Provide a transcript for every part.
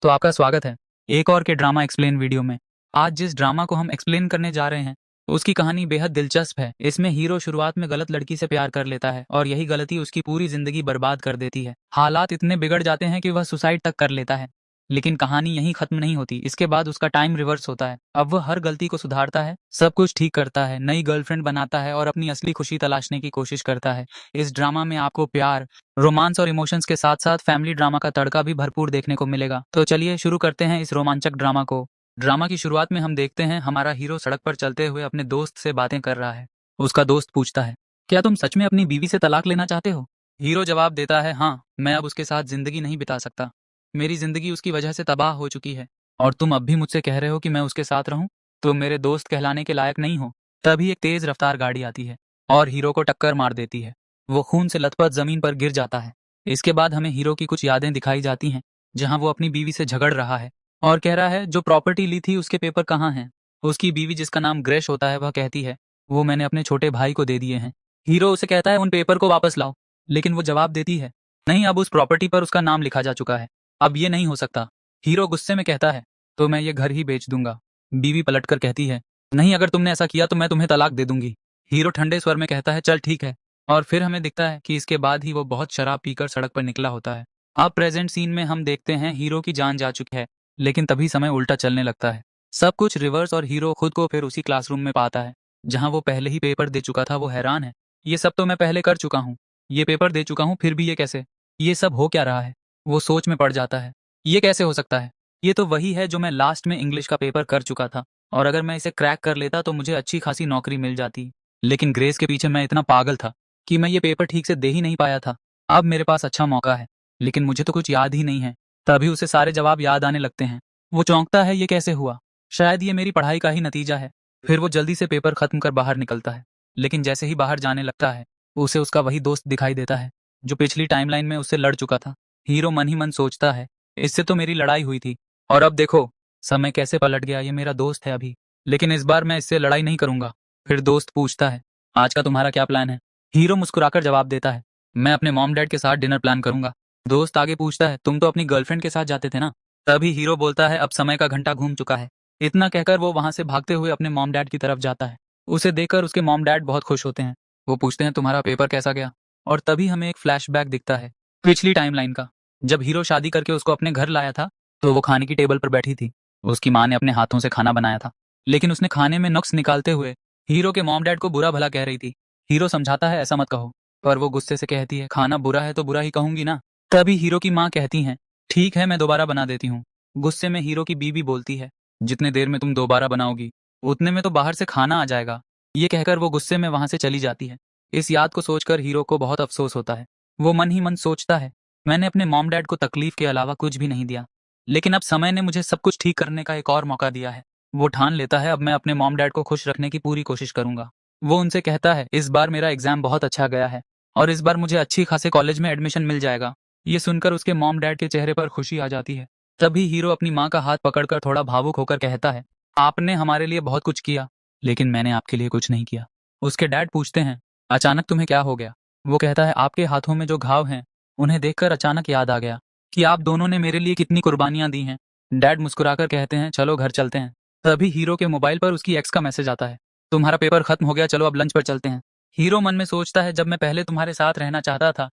तो आपका स्वागत है एक और के ड्रामा एक्सप्लेन वीडियो में। आज जिस ड्रामा को हम एक्सप्लेन करने जा रहे हैं उसकी कहानी बेहद दिलचस्प है। इसमें हीरो शुरुआत में गलत लड़की से प्यार कर लेता है और यही गलती उसकी पूरी जिंदगी बर्बाद कर देती है। हालात इतने बिगड़ जाते हैं कि वह सुसाइड तक कर लेता है। लेकिन कहानी यहीं खत्म नहीं होती। इसके बाद उसका टाइम रिवर्स होता है। अब वह हर गलती को सुधारता है, सब कुछ ठीक करता है, नई गर्लफ्रेंड बनाता है और अपनी असली खुशी तलाशने की कोशिश करता है। इस ड्रामा में आपको प्यार, रोमांस और इमोशंस के साथ साथ फैमिली ड्रामा का तड़का भी भरपूर देखने को मिलेगा। तो चलिए शुरू करते हैं इस रोमांचक ड्रामा को। ड्रामा की शुरुआत में हम देखते हैं हमारा हीरो सड़क पर चलते हुए अपने दोस्त से बातें कर रहा है। उसका दोस्त पूछता है, क्या तुम सच में अपनी बीवी से तलाक लेना चाहते हो? हीरो जवाब देता है, हाँ, मैं अब उसके साथ जिंदगी नहीं बिता सकता। मेरी जिंदगी उसकी वजह से तबाह हो चुकी है और तुम अब भी मुझसे कह रहे हो कि मैं उसके साथ रहूं? तुम मेरे दोस्त कहलाने के लायक नहीं हो। तभी एक तेज रफ्तार गाड़ी आती है और हीरो को टक्कर मार देती है। वो खून से लथपथ जमीन पर गिर जाता है। इसके बाद हमें हीरो की कुछ यादें दिखाई जाती हैं, जहां वो अपनी बीवी से झगड़ रहा है और कह रहा है जो प्रॉपर्टी ली थी उसके पेपर कहाँ हैं। उसकी बीवी, जिसका नाम ग्रेश होता है, वह कहती है वो मैंने अपने छोटे भाई को दे दिए हैं। हीरो उसे कहता है उन पेपर को वापस लाओ, लेकिन वो जवाब देती है नहीं, अब उस प्रॉपर्टी पर उसका नाम लिखा जा चुका है, अब ये नहीं हो सकता। हीरो गुस्से में कहता है तो मैं ये घर ही बेच दूंगा। बीवी पलटकर कहती है नहीं, अगर तुमने ऐसा किया तो मैं तुम्हें तलाक दे दूंगी। हीरो ठंडे स्वर में कहता है चल ठीक है। और फिर हमें दिखता है कि इसके बाद ही वो बहुत शराब पीकर सड़क पर निकला होता है। अब प्रेजेंट सीन में हम देखते हैं हीरो की जान जा चुकी है, लेकिन तभी समय उल्टा चलने लगता है। सब कुछ रिवर्स और हीरो खुद को फिर उसी क्लासरूम में पाता है जहां वो पहले ही पेपर दे चुका था। वो हैरान है, ये सब तो मैं पहले कर चुका हूँ, ये पेपर दे चुका हूँ, फिर भी ये कैसे, ये सब हो क्या रहा है? वो सोच में पड़ जाता है, ये कैसे हो सकता है? ये तो वही है जो मैं लास्ट में इंग्लिश का पेपर कर चुका था, और अगर मैं इसे क्रैक कर लेता तो मुझे अच्छी खासी नौकरी मिल जाती। लेकिन ग्रेस के पीछे मैं इतना पागल था कि मैं ये पेपर ठीक से दे ही नहीं पाया था। अब मेरे पास अच्छा मौका है, लेकिन मुझे तो कुछ याद ही नहीं है। तभी उसे सारे जवाब याद आने लगते हैं। वो चौंकता है, ये कैसे हुआ? शायद ये मेरी पढ़ाई का ही नतीजा है। फिर वो जल्दी से पेपर खत्म कर बाहर निकलता है, लेकिन जैसे ही बाहर जाने लगता है उसे उसका वही दोस्त दिखाई देता है जो पिछली टाइमलाइन में उससे लड़ चुका था। हीरो मन ही मन सोचता है इससे तो मेरी लड़ाई हुई थी, और अब देखो समय कैसे पलट गया। ये मेरा दोस्त है अभी, लेकिन इस बार मैं इससे लड़ाई नहीं करूंगा। फिर दोस्त पूछता है आज का तुम्हारा क्या प्लान है? हीरो मुस्कुराकर जवाब देता है मैं अपने मॉम डैड के साथ डिनर प्लान करूंगा। दोस्त आगे पूछता है तुम तो अपनी गर्लफ्रेंड के साथ जाते थे ना? तभी हीरो बोलता है अब समय का घंटा घूम चुका है। इतना कहकर वो वहां से भागते हुए अपने मॉम डैड की तरफ जाता है। उसे देखकर उसके मॉम डैड बहुत खुश होते हैं। वो पूछते हैं तुम्हारा पेपर कैसा गया? और तभी हमें एक फ्लैशबैक दिखता है पिछली टाइमलाइन का। जब हीरो शादी करके उसको अपने घर लाया था तो वो खाने की टेबल पर बैठी थी। उसकी माँ ने अपने हाथों से खाना बनाया था, लेकिन उसने खाने में नुक्स निकालते हुए हीरो के मॉम डैड को बुरा भला कह रही थी। हीरो समझाता है ऐसा मत कहो, पर वो गुस्से से कहती है खाना बुरा है तो बुरा ही कहूंगी ना। तभी हीरो की माँ कहती है ठीक है, मैं दोबारा बना देती हूँ। गुस्से में हीरो की बीवी बोलती है जितने देर में तुम दोबारा बनाओगी उतने में तो बाहर से खाना आ जाएगा। ये कहकर वो गुस्से में वहां से चली जाती है। इस याद को सोचकर हीरो को बहुत अफसोस होता है। वो मन ही मन सोचता है मैंने अपने मॉम डैड को तकलीफ के अलावा कुछ भी नहीं दिया, लेकिन अब समय ने मुझे सब कुछ ठीक करने का एक और मौका दिया है। वो ठान लेता है अब मैं अपने मॉम डैड को खुश रखने की पूरी कोशिश करूंगा। वो उनसे कहता है इस बार मेरा एग्जाम बहुत अच्छा गया है और इस बार मुझे अच्छी खासे कॉलेज में एडमिशन मिल जाएगा। ये सुनकर उसके मॉम डैड के चेहरे पर खुशी आ जाती है। तभी हीरो अपनी माँ का हाथ पकड़कर थोड़ा भावुक होकर कहता है आपने हमारे लिए बहुत कुछ किया, लेकिन मैंने आपके लिए कुछ नहीं किया। उसके डैड पूछते हैं अचानक तुम्हें क्या हो गया? वो कहता है आपके हाथों में जो घाव हैं उन्हें देखकर अचानक याद आ गया कि आप दोनों ने मेरे लिए कितनी कुर्बानियां दी हैं। डैड मुस्कुराकर कहते हैं चलो घर चलते हैं। तभी हीरो के मोबाइल पर उसकी एक्स का मैसेज आता है तुम्हारा पेपर खत्म हो गया, चलो अब लंच पर चलते हैं। हीरो मन में सोचता है जब मैं पहले तुम्हारे साथ रहना चाहता था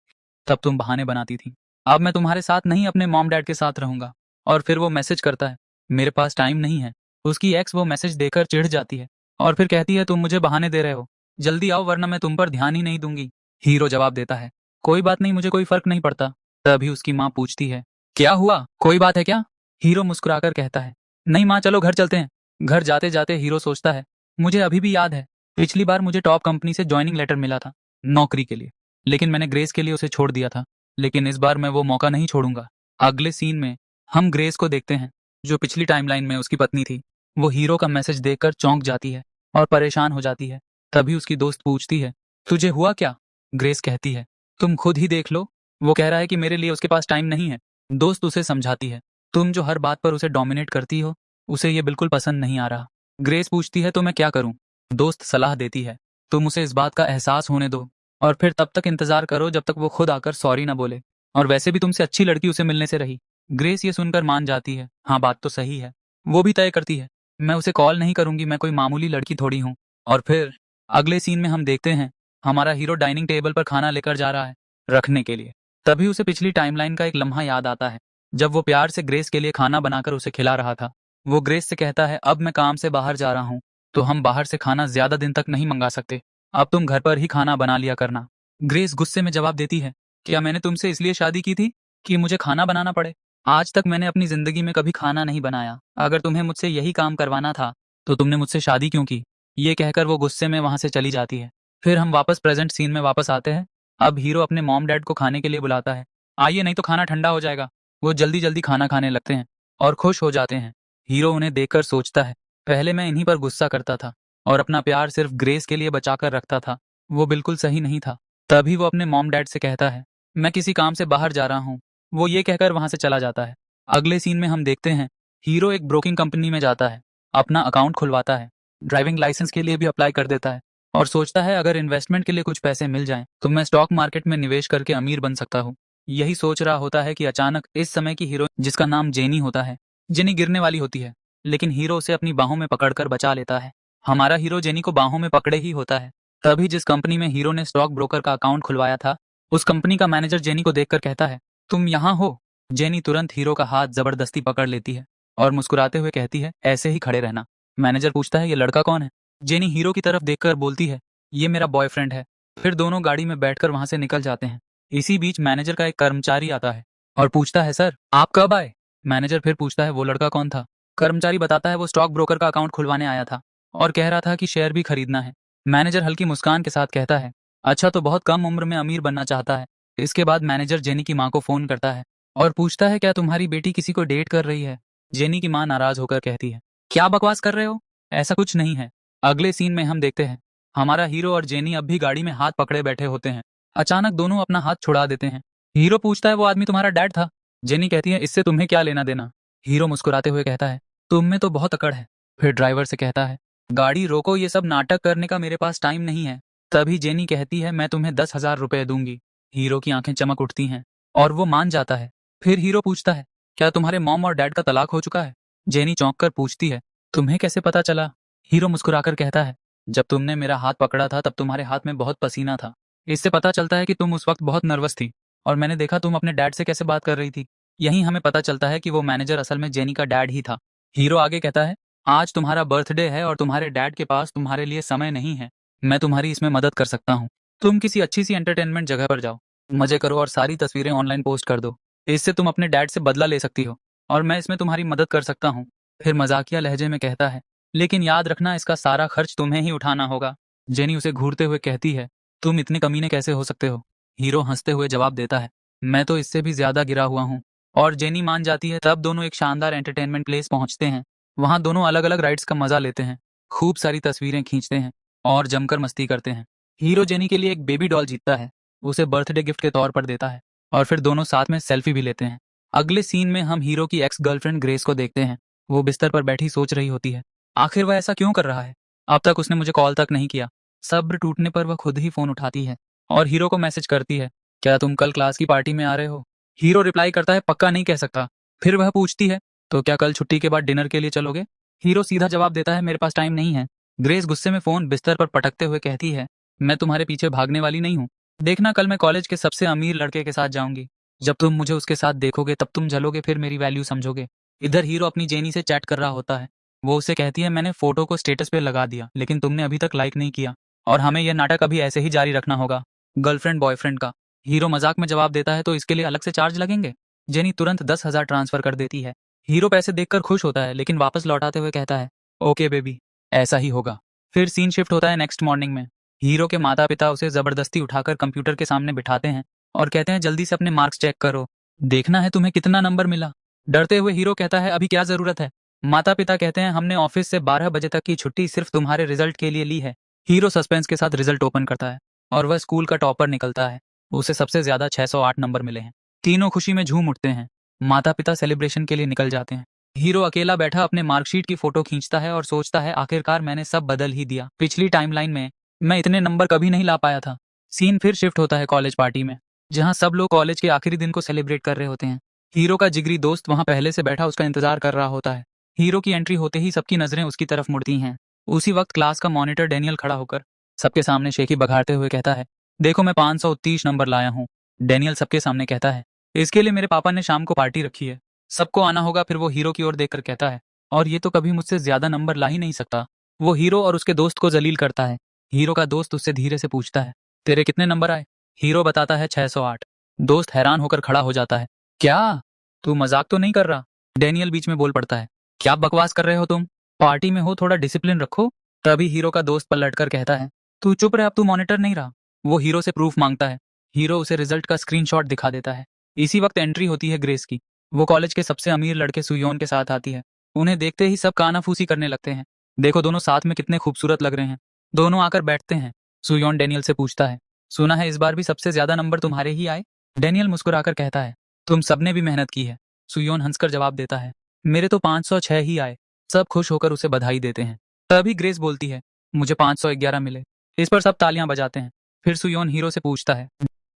तब तुम बहाने बनाती थी, अब मैं तुम्हारे साथ नहीं अपने मॉम डैड के साथ रहूंगा। और फिर वो मैसेज करता है मेरे पास टाइम नहीं है। उसकी एक्स वो मैसेज देकर चिढ़ जाती है और फिर कहती है तुम मुझे बहाने दे रहे हो, जल्दी आओ वरना मैं तुम पर ध्यान ही नहीं दूंगी। हीरो जवाब देता है कोई बात नहीं, मुझे कोई फर्क नहीं पड़ता। तभी उसकी माँ पूछती है क्या हुआ, कोई बात है क्या? हीरो मुस्कुराकर कहता है नहीं माँ, चलो घर चलते हैं। घर जाते जाते हीरो सोचता है मुझे अभी भी याद है पिछली बार मुझे टॉप कंपनी से ज्वाइनिंग लेटर मिला था नौकरी के लिए, लेकिन मैंने ग्रेस के लिए उसे छोड़ दिया था। लेकिन इस बार मैं वो मौका नहीं छोड़ूंगा। अगले सीन में हम ग्रेस को देखते हैं जो पिछली टाइमलाइन में उसकी पत्नी थी। वो हीरो का मैसेज देखकर चौंक जाती है और परेशान हो जाती है। तभी उसकी दोस्त पूछती है तुझे हुआ क्या? ग्रेस कहती है तुम खुद ही देख लो। वो कह रहा है कि मेरे लिए उसके पास टाइम नहीं है। दोस्त उसे समझाती है तुम जो हर बात पर उसे डोमिनेट करती हो उसे ये बिल्कुल पसंद नहीं आ रहा। ग्रेस पूछती है तो मैं क्या करूं? दोस्त सलाह देती है तुम उसे इस बात का एहसास होने दो और फिर तब तक इंतजार करो जब तक वो खुद आकर सॉरी ना बोले। और वैसे भी तुमसे अच्छी लड़की उसे मिलने से रही, ग्रेस ये सुनकर मान जाती है, हाँ बात तो सही है। वो भी तय करती है, मैं उसे कॉल नहीं करूंगी, मैं कोई मामूली लड़की थोड़ी हूँ। और फिर अगले सीन में हम देखते हैं हमारा हीरो डाइनिंग टेबल पर खाना लेकर जा रहा है रखने के लिए। तभी उसे पिछली टाइमलाइन का एक लम्हा याद आता है, जब वो प्यार से ग्रेस के लिए खाना बनाकर उसे खिला रहा था। वो ग्रेस से कहता है, अब मैं काम से बाहर जा रहा हूँ, तो हम बाहर से खाना ज्यादा दिन तक नहीं मंगा सकते, अब तुम घर पर ही खाना बना लिया करना। ग्रेस गुस्से में जवाब देती है, क्या मैंने तुमसे इसलिए शादी की थी कि मुझे खाना बनाना पड़े? आज तक मैंने अपनी जिंदगी में कभी खाना नहीं बनाया। अगर तुम्हें मुझसे यही काम करवाना था तो तुमने मुझसे शादी क्यों की? ये कहकर वो गुस्से में वहां से चली जाती है। फिर हम वापस प्रेजेंट सीन में वापस आते हैं। अब हीरो अपने मॉम डैड को खाने के लिए बुलाता है। आइए, नहीं तो खाना ठंडा हो जाएगा। वो जल्दी जल्दी खाना खाने लगते हैं और खुश हो जाते हैं। हीरो उन्हें देखकर सोचता है, पहले मैं इन्हीं पर गुस्सा करता था और अपना प्यार सिर्फ ग्रेस के लिए बचा कर रखता था। वो बिल्कुल सही नहीं था। तभी वो अपने मॉम डैड से कहता है, मैं किसी काम से बाहर जा रहा हूँ। वो ये कहकर वहां से चला जाता है। अगले सीन में हम देखते हैं हीरो एक ब्रोकिंग कंपनी में जाता है, अपना अकाउंट खुलवाता है, ड्राइविंग लाइसेंस के लिए भी अप्लाई कर देता है और सोचता है अगर इन्वेस्टमेंट के लिए कुछ पैसे मिल जाएं तो मैं स्टॉक मार्केट में निवेश करके अमीर बन सकता हूँ। यही सोच रहा होता है कि अचानक इस समय की हीरो, जिसका नाम जेनी होता है, जेनी गिरने वाली होती है, लेकिन हीरो उसे अपनी बाहों में पकड़कर बचा लेता है। हमारा हीरो जेनी को बाहों में पकड़े ही होता है। तभी जिस कंपनी में हीरो ने स्टॉक ब्रोकर का अकाउंट खुलवाया था, उस कंपनी का मैनेजर जेनी को देखकर कहता है, तुम यहाँ हो? जेनी तुरंत हीरो का हाथ जबरदस्ती पकड़ लेती है और मुस्कुराते हुए कहती है, ऐसे ही खड़े रहना। मैनेजर पूछता है, ये लड़का कौन है? जेनी हीरो की तरफ देखकर बोलती है, ये मेरा बॉयफ्रेंड है। फिर दोनों गाड़ी में बैठकर वहां से निकल जाते हैं। इसी बीच मैनेजर का एक कर्मचारी आता है और पूछता है, सर आप कब आए? मैनेजर फिर पूछता है, वो लड़का कौन था? कर्मचारी बताता है, वो स्टॉक ब्रोकर का अकाउंट खुलवाने आया था और कह रहा था कि शेयर भी खरीदना है। मैनेजर हल्की मुस्कान के साथ कहता है, अच्छा तो बहुत कम उम्र में अमीर बनना चाहता है। इसके बाद मैनेजर जेनी की माँ को फोन करता है और पूछता है, क्या तुम्हारी बेटी किसी को डेट कर रही है? जेनी की माँ नाराज होकर कहती है, क्या बकवास कर रहे हो, ऐसा कुछ नहीं है। अगले सीन में हम देखते हैं हमारा हीरो और जेनी अब भी गाड़ी में हाथ पकड़े बैठे होते हैं। अचानक दोनों अपना हाथ छुड़ा देते हैं। हीरो पूछता है, वो आदमी तुम्हारा डैड था? जेनी कहती है, इससे तुम्हें क्या लेना देना? हीरो मुस्कुराते हुए कहता है, तुम में तो बहुत अकड़ है। फिर ड्राइवर से कहता है, गाड़ी रोको, ये सब नाटक करने का मेरे पास टाइम नहीं है। तभी जेनी कहती है, मैं तुम्हें 10,000 रुपए दूंगी। हीरो की आंखें चमक उठती हैं और वो मान जाता है। फिर हीरो पूछता है, क्या तुम्हारे मॉम और डैड का तलाक हो चुका है? जेनी चौंक कर पूछती है, तुम्हें कैसे पता चला? हीरो मुस्कुराकर कहता है, जब तुमने मेरा हाथ पकड़ा था तब तुम्हारे हाथ में बहुत पसीना था। इससे पता चलता है कि तुम उस वक्त बहुत नर्वस थी और मैंने देखा तुम अपने डैड से कैसे बात कर रही थी। यहीं हमें पता चलता है कि वो मैनेजर असल में जेनी का डैड ही था। हीरो आगे कहता है, आज तुम्हारा बर्थडे है और तुम्हारे डैड के पास तुम्हारे लिए समय नहीं है। मैं तुम्हारी इसमें मदद कर सकता हूँ। तुम किसी अच्छी सी एंटरटेनमेंट जगह पर जाओ, मजे करो और सारी तस्वीरें ऑनलाइन पोस्ट कर दो। इससे तुम अपने डैड से बदला ले सकती हो और मैं इसमें तुम्हारी मदद कर सकता हूँ। फिर मजाकिया लहजे में कहता है, लेकिन याद रखना इसका सारा खर्च तुम्हें ही उठाना होगा। जेनी उसे घूरते हुए कहती है, तुम इतने कमीने कैसे हो सकते हो? हीरो हंसते हुए जवाब देता है, मैं तो इससे भी ज्यादा गिरा हुआ हूँ। और जेनी मान जाती है। तब दोनों एक शानदार एंटरटेनमेंट प्लेस पहुंचते हैं। वहां दोनों अलग अलग राइड्स का मजा लेते हैं, खूब सारी तस्वीरें खींचते हैं और जमकर मस्ती करते हैं। हीरो जेनी के लिए एक बेबी डॉल जीतता है, उसे बर्थडे गिफ्ट के तौर पर देता है और फिर दोनों साथ में सेल्फी भी लेते हैं। अगले सीन में हम हीरो की एक्स गर्लफ्रेंड ग्रेस को देखते हैं। वो बिस्तर पर बैठी सोच रही होती है, आखिर वह ऐसा क्यों कर रहा है? अब तक उसने मुझे कॉल तक नहीं किया। सब्र टूटने पर वह खुद ही फोन उठाती है और हीरो को मैसेज करती है, क्या तुम कल क्लास की पार्टी में आ रहे हो? हीरो रिप्लाई करता है, पक्का नहीं कह सकता। फिर वह पूछती है, तो क्या कल छुट्टी के बाद डिनर के लिए चलोगे? हीरो सीधा जवाब देता है, मेरे पास टाइम नहीं है। ग्रेस गुस्से में फोन बिस्तर पर पटकते हुए कहती है, मैं तुम्हारे पीछे भागने वाली नहीं हूँ। देखना, कल मैं कॉलेज के सबसे अमीर लड़के के साथ जाऊंगी। जब तुम मुझे उसके साथ देखोगे तब तुम जलोगे, फिर मेरी वैल्यू समझोगे। इधर हीरो अपनी जेनी से चैट कर रहा होता है। वो उसे कहती है, मैंने फोटो को स्टेटस पे लगा दिया लेकिन तुमने अभी तक लाइक नहीं किया और हमें यह नाटक अभी ऐसे ही जारी रखना होगा, गर्लफ्रेंड बॉयफ्रेंड का। हीरो मजाक में जवाब देता है, तो इसके लिए अलग से चार्ज लगेंगे? जेनी तुरंत 10,000 ट्रांसफर कर देती है। हीरो पैसे देखकर खुश होता है लेकिन वापस लौटाते हुए कहता है, ओके बेबी, ऐसा ही होगा। फिर सीन शिफ्ट होता है नेक्स्ट मॉर्निंग में। हीरो के माता पिता उसे जबरदस्ती उठाकर कंप्यूटर के सामने बिठाते हैं और कहते हैं, जल्दी से अपने मार्क्स चेक करो, देखना है तुम्हें कितना नंबर मिला। डरते हुए हीरो कहता है, अभी क्या जरूरत है? माता पिता कहते हैं, हमने ऑफिस से 12 बजे तक की छुट्टी सिर्फ तुम्हारे रिजल्ट के लिए ली है। हीरो सस्पेंस के साथ रिजल्ट ओपन करता है और वह स्कूल का टॉपर निकलता है। उसे सबसे ज्यादा 608 नंबर मिले हैं। तीनों खुशी में झूम उठते हैं। माता पिता सेलिब्रेशन के लिए निकल जाते हैं। हीरो अकेला बैठा अपने मार्कशीट की फोटो खींचता है और सोचता है, आखिरकार मैंने सब बदल ही दिया। पिछली टाइमलाइन में मैं इतने नंबर कभी नहीं ला पाया था। सीन फिर शिफ्ट होता है कॉलेज पार्टी में, जहां सब लोग कॉलेज के आखिरी दिन को सेलिब्रेट कर रहे होते हैं। हीरो का जिगरी दोस्त वहां पहले से बैठा उसका इंतजार कर रहा होता है। हीरो की एंट्री होते ही सबकी नजरें उसकी तरफ मुड़ती हैं। उसी वक्त क्लास का मॉनिटर डेनियल खड़ा होकर सबके सामने शेखी बघाड़ते हुए कहता है, देखो मैं 530 नंबर लाया हूँ। डेनियल सबके सामने कहता है, इसके लिए मेरे पापा ने शाम को पार्टी रखी है, सबको आना होगा। फिर वो हीरो की ओर देखकर कहता है, और ये तो कभी मुझसे ज्यादा नंबर ला ही नहीं सकता। वो हीरो और उसके दोस्त को जलील करता है। हीरो का दोस्त उससे धीरे से पूछता है, तेरे कितने नंबर आए? हीरो बताता है 608। दोस्त हैरान होकर खड़ा हो जाता है, क्या तू मजाक तो नहीं कर रहा? डेनियल बीच में बोल पड़ता है, क्या बकवास कर रहे हो तुम? पार्टी में हो, थोड़ा डिसिप्लिन रखो। तभी हीरो का दोस्त पलटकर कहता है, तू चुप रहे, अब तू मॉनिटर नहीं रहा। वो हीरो से प्रूफ मांगता है। हीरो उसे रिजल्ट का स्क्रीनशॉट दिखा देता है। इसी वक्त एंट्री होती है ग्रेस की। वो कॉलेज के सबसे अमीर लड़के सुयोन के साथ आती है। उन्हें देखते ही सब कानाफूसी करने लगते हैं। देखो दोनों साथ में कितने खूबसूरत लग रहे हैं। दोनों आकर बैठते हैं। सुयोन डेनियल से पूछता है, सुना है इस बार भी सबसे ज्यादा नंबर तुम्हारे ही आए? डेनियल मुस्कुराकर कहता है, तुम सबने भी मेहनत की है। सुयोन हंसकर जवाब देता है, मेरे तो 506 ही आए। सब खुश होकर उसे बधाई देते हैं। तभी ग्रेस बोलती है, मुझे 511 मिले। इस पर सब तालियां बजाते हैं। फिर सुयोन हीरो से पूछता है,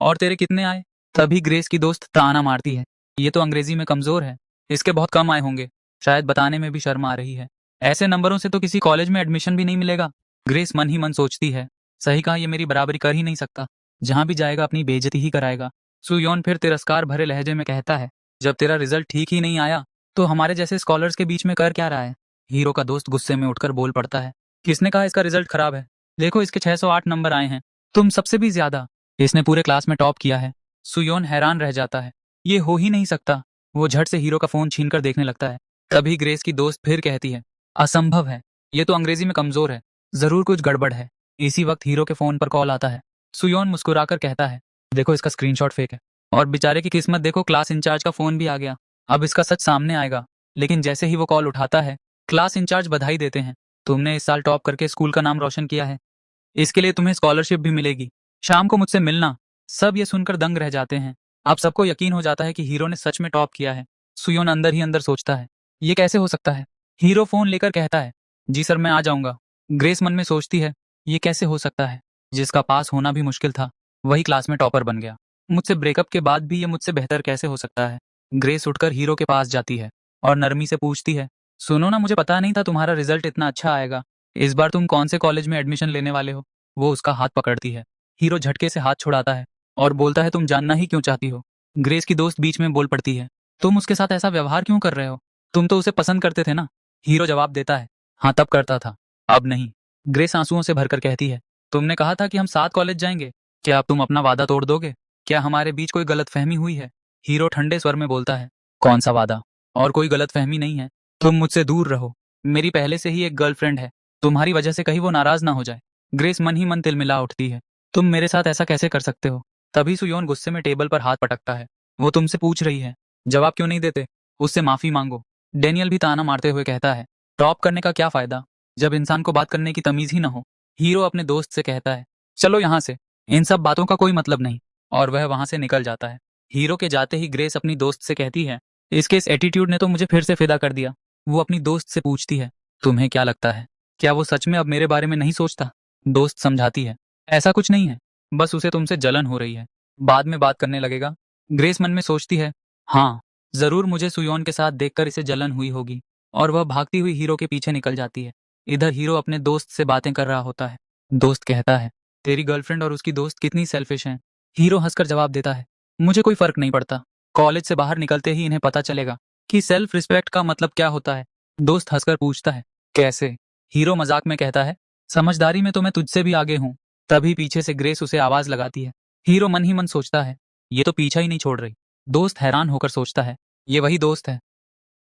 और तेरे कितने आए? तभी ग्रेस की दोस्त ताना मारती है, ये तो अंग्रेजी में कमजोर है, इसके बहुत कम आए होंगे। शायद बताने में भी शर्म आ रही है। ऐसे नंबरों से तो किसी कॉलेज में एडमिशन भी नहीं मिलेगा। ग्रेस मन ही मन सोचती है, सही कहा, ये मेरी बराबरी कर ही नहीं सकता। जहां भी जाएगा अपनी बेइज्जती ही कराएगा। सुयोन फिर तिरस्कार भरे लहजे में कहता है, जब तेरा रिजल्ट ठीक ही नहीं आया तो हमारे जैसे स्कॉलर्स के बीच में कर क्या रहा है? हीरो का दोस्त गुस्से में उठकर बोल पड़ता है, किसने कहा इसका रिजल्ट खराब है? देखो इसके 608 नंबर आए हैं, तुम सबसे भी ज्यादा। इसने पूरे क्लास में टॉप किया है। सुयोन हैरान रह जाता है, ये हो ही नहीं सकता। वो झट से हीरो का फोन छीनकर देखने लगता है। तभी ग्रेस की दोस्त फिर कहती है, असंभव है, ये तो अंग्रेजी में कमजोर है, जरूर कुछ गड़बड़ है। इसी वक्त हीरो के फोन पर कॉल आता है। सुयोन मुस्कुराकर कहता है, देखो इसका स्क्रीनशॉट फेक है। और बेचारे की किस्मत देखो, क्लास इंचार्ज का फोन भी आ गया। अब इसका सच सामने आएगा। लेकिन जैसे ही वो कॉल उठाता है, क्लास इंचार्ज बधाई देते हैं, तुमने इस साल टॉप करके स्कूल का नाम रोशन किया है, इसके लिए तुम्हें स्कॉलरशिप भी मिलेगी, शाम को मुझसे मिलना। सब ये सुनकर दंग रह जाते हैं। अब सबको यकीन हो जाता है कि हीरो ने सच में टॉप किया है। सुयोन अंदर ही अंदर सोचता है, ये कैसे हो सकता है? हीरो फोन लेकर कहता है, जी सर मैं आ जाऊंगा। ग्रेस मन में सोचती है, ये कैसे हो सकता है? जिसका पास होना भी मुश्किल था वही क्लास में टॉपर बन गया। मुझसे ब्रेकअप के बाद भी ये मुझसे बेहतर कैसे हो सकता है? ग्रेस उठकर हीरो के पास जाती है और नरमी से पूछती है, सुनो ना, मुझे पता नहीं था तुम्हारा रिजल्ट इतना अच्छा आएगा। इस बार तुम कौन से कॉलेज में एडमिशन लेने वाले हो? वो उसका हाथ पकड़ती है। हीरो झटके से हाथ छुड़ाता है और बोलता है, तुम जानना ही क्यों चाहती हो? ग्रेस की दोस्त बीच में बोल पड़ती है, तुम उसके साथ ऐसा व्यवहार क्यों कर रहे हो? तुम तो उसे पसंद करते थे ना? हीरो जवाब देता है, हाँ तब करता था, अब नहीं। ग्रेस आंसुओं से भरकर कहती है, तुमने कहा था कि हम साथ कॉलेज जाएंगे, क्या अब तुम अपना वादा तोड़ दोगे? क्या हमारे बीच कोई गलतफहमी हुई है? हीरो ठंडे स्वर में बोलता है, कौन सा वादा? और कोई गलतफहमी नहीं है। तुम मुझसे दूर रहो। मेरी पहले से ही एक गर्लफ्रेंड है, तुम्हारी वजह से कहीं वो नाराज ना हो जाए। ग्रेस मन ही मन तिलमिला उठती है, तुम मेरे साथ ऐसा कैसे कर सकते हो? तभी सुयोन गुस्से में टेबल पर हाथ पटकता है, वो तुमसे पूछ रही है, जवाब क्यों नहीं देते? उससे माफी मांगो। डेनियल भी ताना मारते हुए कहता है, टॉप करने का क्या फायदा जब इंसान को बात करने की तमीज ही ना हो? हीरो अपने दोस्त से कहता है, चलो यहाँ से, इन सब बातों का कोई मतलब नहीं। और वह वहां से निकल जाता है। हीरो के जाते ही ग्रेस अपनी दोस्त से कहती है, इसके इस एटीट्यूड ने तो मुझे फिर से फिदा कर दिया। वो अपनी दोस्त से पूछती है, तुम्हें क्या लगता है, क्या वो सच में अब मेरे बारे में नहीं सोचता? दोस्त समझाती है, ऐसा कुछ नहीं है, बस उसे तुमसे जलन हो रही है, बाद में बात करने लगेगा। ग्रेस मन में सोचती है, हाँ जरूर मुझे सुयोन के साथ देखकर इसे जलन हुई होगी। और वह भागती हुई हीरो के पीछे निकल जाती है। इधर हीरो अपने दोस्त से बातें कर रहा होता है। दोस्त कहता है, तेरी गर्लफ्रेंड और उसकी दोस्त कितनी सेल्फिश हैं। हीरो हंसकर जवाब देता है, मुझे कोई फर्क नहीं पड़ता, कॉलेज से बाहर निकलते ही इन्हें पता चलेगा कि सेल्फ रिस्पेक्ट का मतलब क्या होता है। दोस्त हंसकर पूछता है, कैसे? हीरो मजाक में कहता है, समझदारी में तो मैं तुझसे भी आगे हूँ। तभी पीछे से ग्रेस उसे आवाज लगाती है। हीरो मन ही मन सोचता है, ये तो पीछा ही नहीं छोड़ रही। दोस्त हैरान होकर सोचता है, ये वही दोस्त है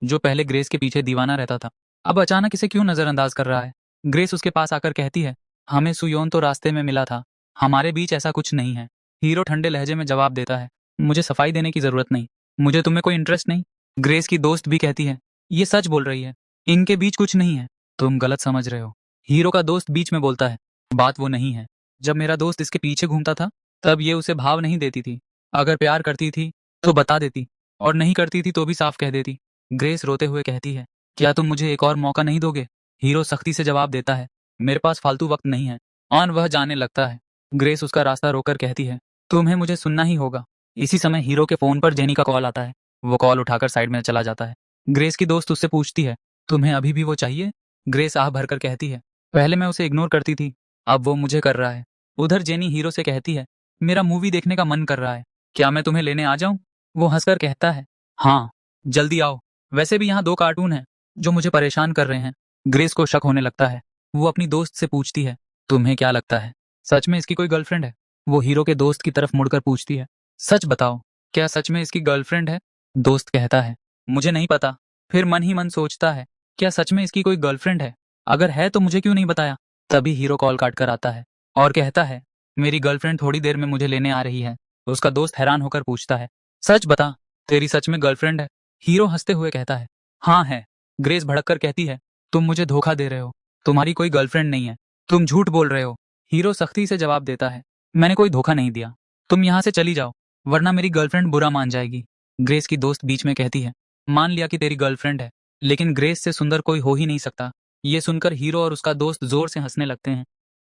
जो पहले ग्रेस के पीछे दीवाना रहता था, अब अचानक इसे क्यों नजरअंदाज कर रहा है? ग्रेस उसके पास आकर कहती है, हमें सुयोन तो रास्ते में मिला था, हमारे बीच ऐसा कुछ नहीं है। हीरो ठंडे लहजे में जवाब देता है, मुझे सफाई देने की जरूरत नहीं, मुझे तुम्हें कोई इंटरेस्ट नहीं। ग्रेस की दोस्त भी कहती है, ये सच बोल रही है, इनके बीच कुछ नहीं है, तुम गलत समझ रहे हो। हीरो का दोस्त बीच में बोलता है, बात वो नहीं है, जब मेरा दोस्त इसके पीछे घूमता था तब ये उसे भाव नहीं देती थी। अगर प्यार करती थी तो बता देती, और नहीं करती थी तो भी साफ कह देती। ग्रेस रोते हुए कहती है, क्या तुम मुझे एक और मौका नहीं दोगे? हीरो सख्ती से जवाब देता है, मेरे पास फालतू वक्त नहीं है। और वह जाने लगता है। ग्रेस उसका रास्ता रोकर कहती है, तुम्हें मुझे सुनना ही होगा। इसी समय हीरो के फोन पर जेनी का कॉल आता है। वो कॉल उठाकर साइड में चला जाता है। ग्रेस की दोस्त उससे पूछती है, तुम्हें अभी भी वो चाहिए? ग्रेस आह भरकर कहती है, पहले मैं उसे इग्नोर करती थी, अब वो मुझे कर रहा है। उधर जेनी हीरो से कहती है, मेरा मूवी देखने का मन कर रहा है, क्या मैं तुम्हें लेने आ जाऊं? वो हंसकर कहता है, हाँ, जल्दी आओ। वैसे भी यहाँ 2 कार्टून हैं जो मुझे परेशान कर रहे हैं। ग्रेस को शक होने लगता है। वो अपनी दोस्त से पूछती है, तुम्हें क्या लगता है, सच में इसकी कोई गर्लफ्रेंड है? वो हीरो के दोस्त की तरफ मुड़कर पूछती है, सच बताओ, क्या सच में इसकी गर्लफ्रेंड है? दोस्त कहता है, मुझे नहीं पता। फिर मन ही मन सोचता है, क्या सच में इसकी कोई गर्लफ्रेंड है? अगर है तो मुझे क्यों नहीं बताया? तभी हीरो कॉल काट कर आता है और कहता है, मेरी गर्लफ्रेंड थोड़ी देर में मुझे लेने आ रही है। उसका दोस्त हैरान होकर पूछता है, सच बता, तेरी सच में गर्लफ्रेंड है? हीरो हंसते हुए कहता है, हाँ है। ग्रेस भड़क कर कहती है, तुम मुझे धोखा दे रहे हो, तुम्हारी कोई गर्लफ्रेंड नहीं है, तुम झूठ बोल रहे हो। हीरो सख्ती से जवाब देता है, मैंने कोई धोखा नहीं दिया, तुम यहाँ से चली जाओ, वरना मेरी गर्लफ्रेंड बुरा मान जाएगी। ग्रेस की दोस्त बीच में कहती है, मान लिया कि तेरी गर्लफ्रेंड है, लेकिन ग्रेस से सुंदर कोई हो ही नहीं सकता। ये सुनकर हीरो और उसका दोस्त जोर से हंसने लगते हैं।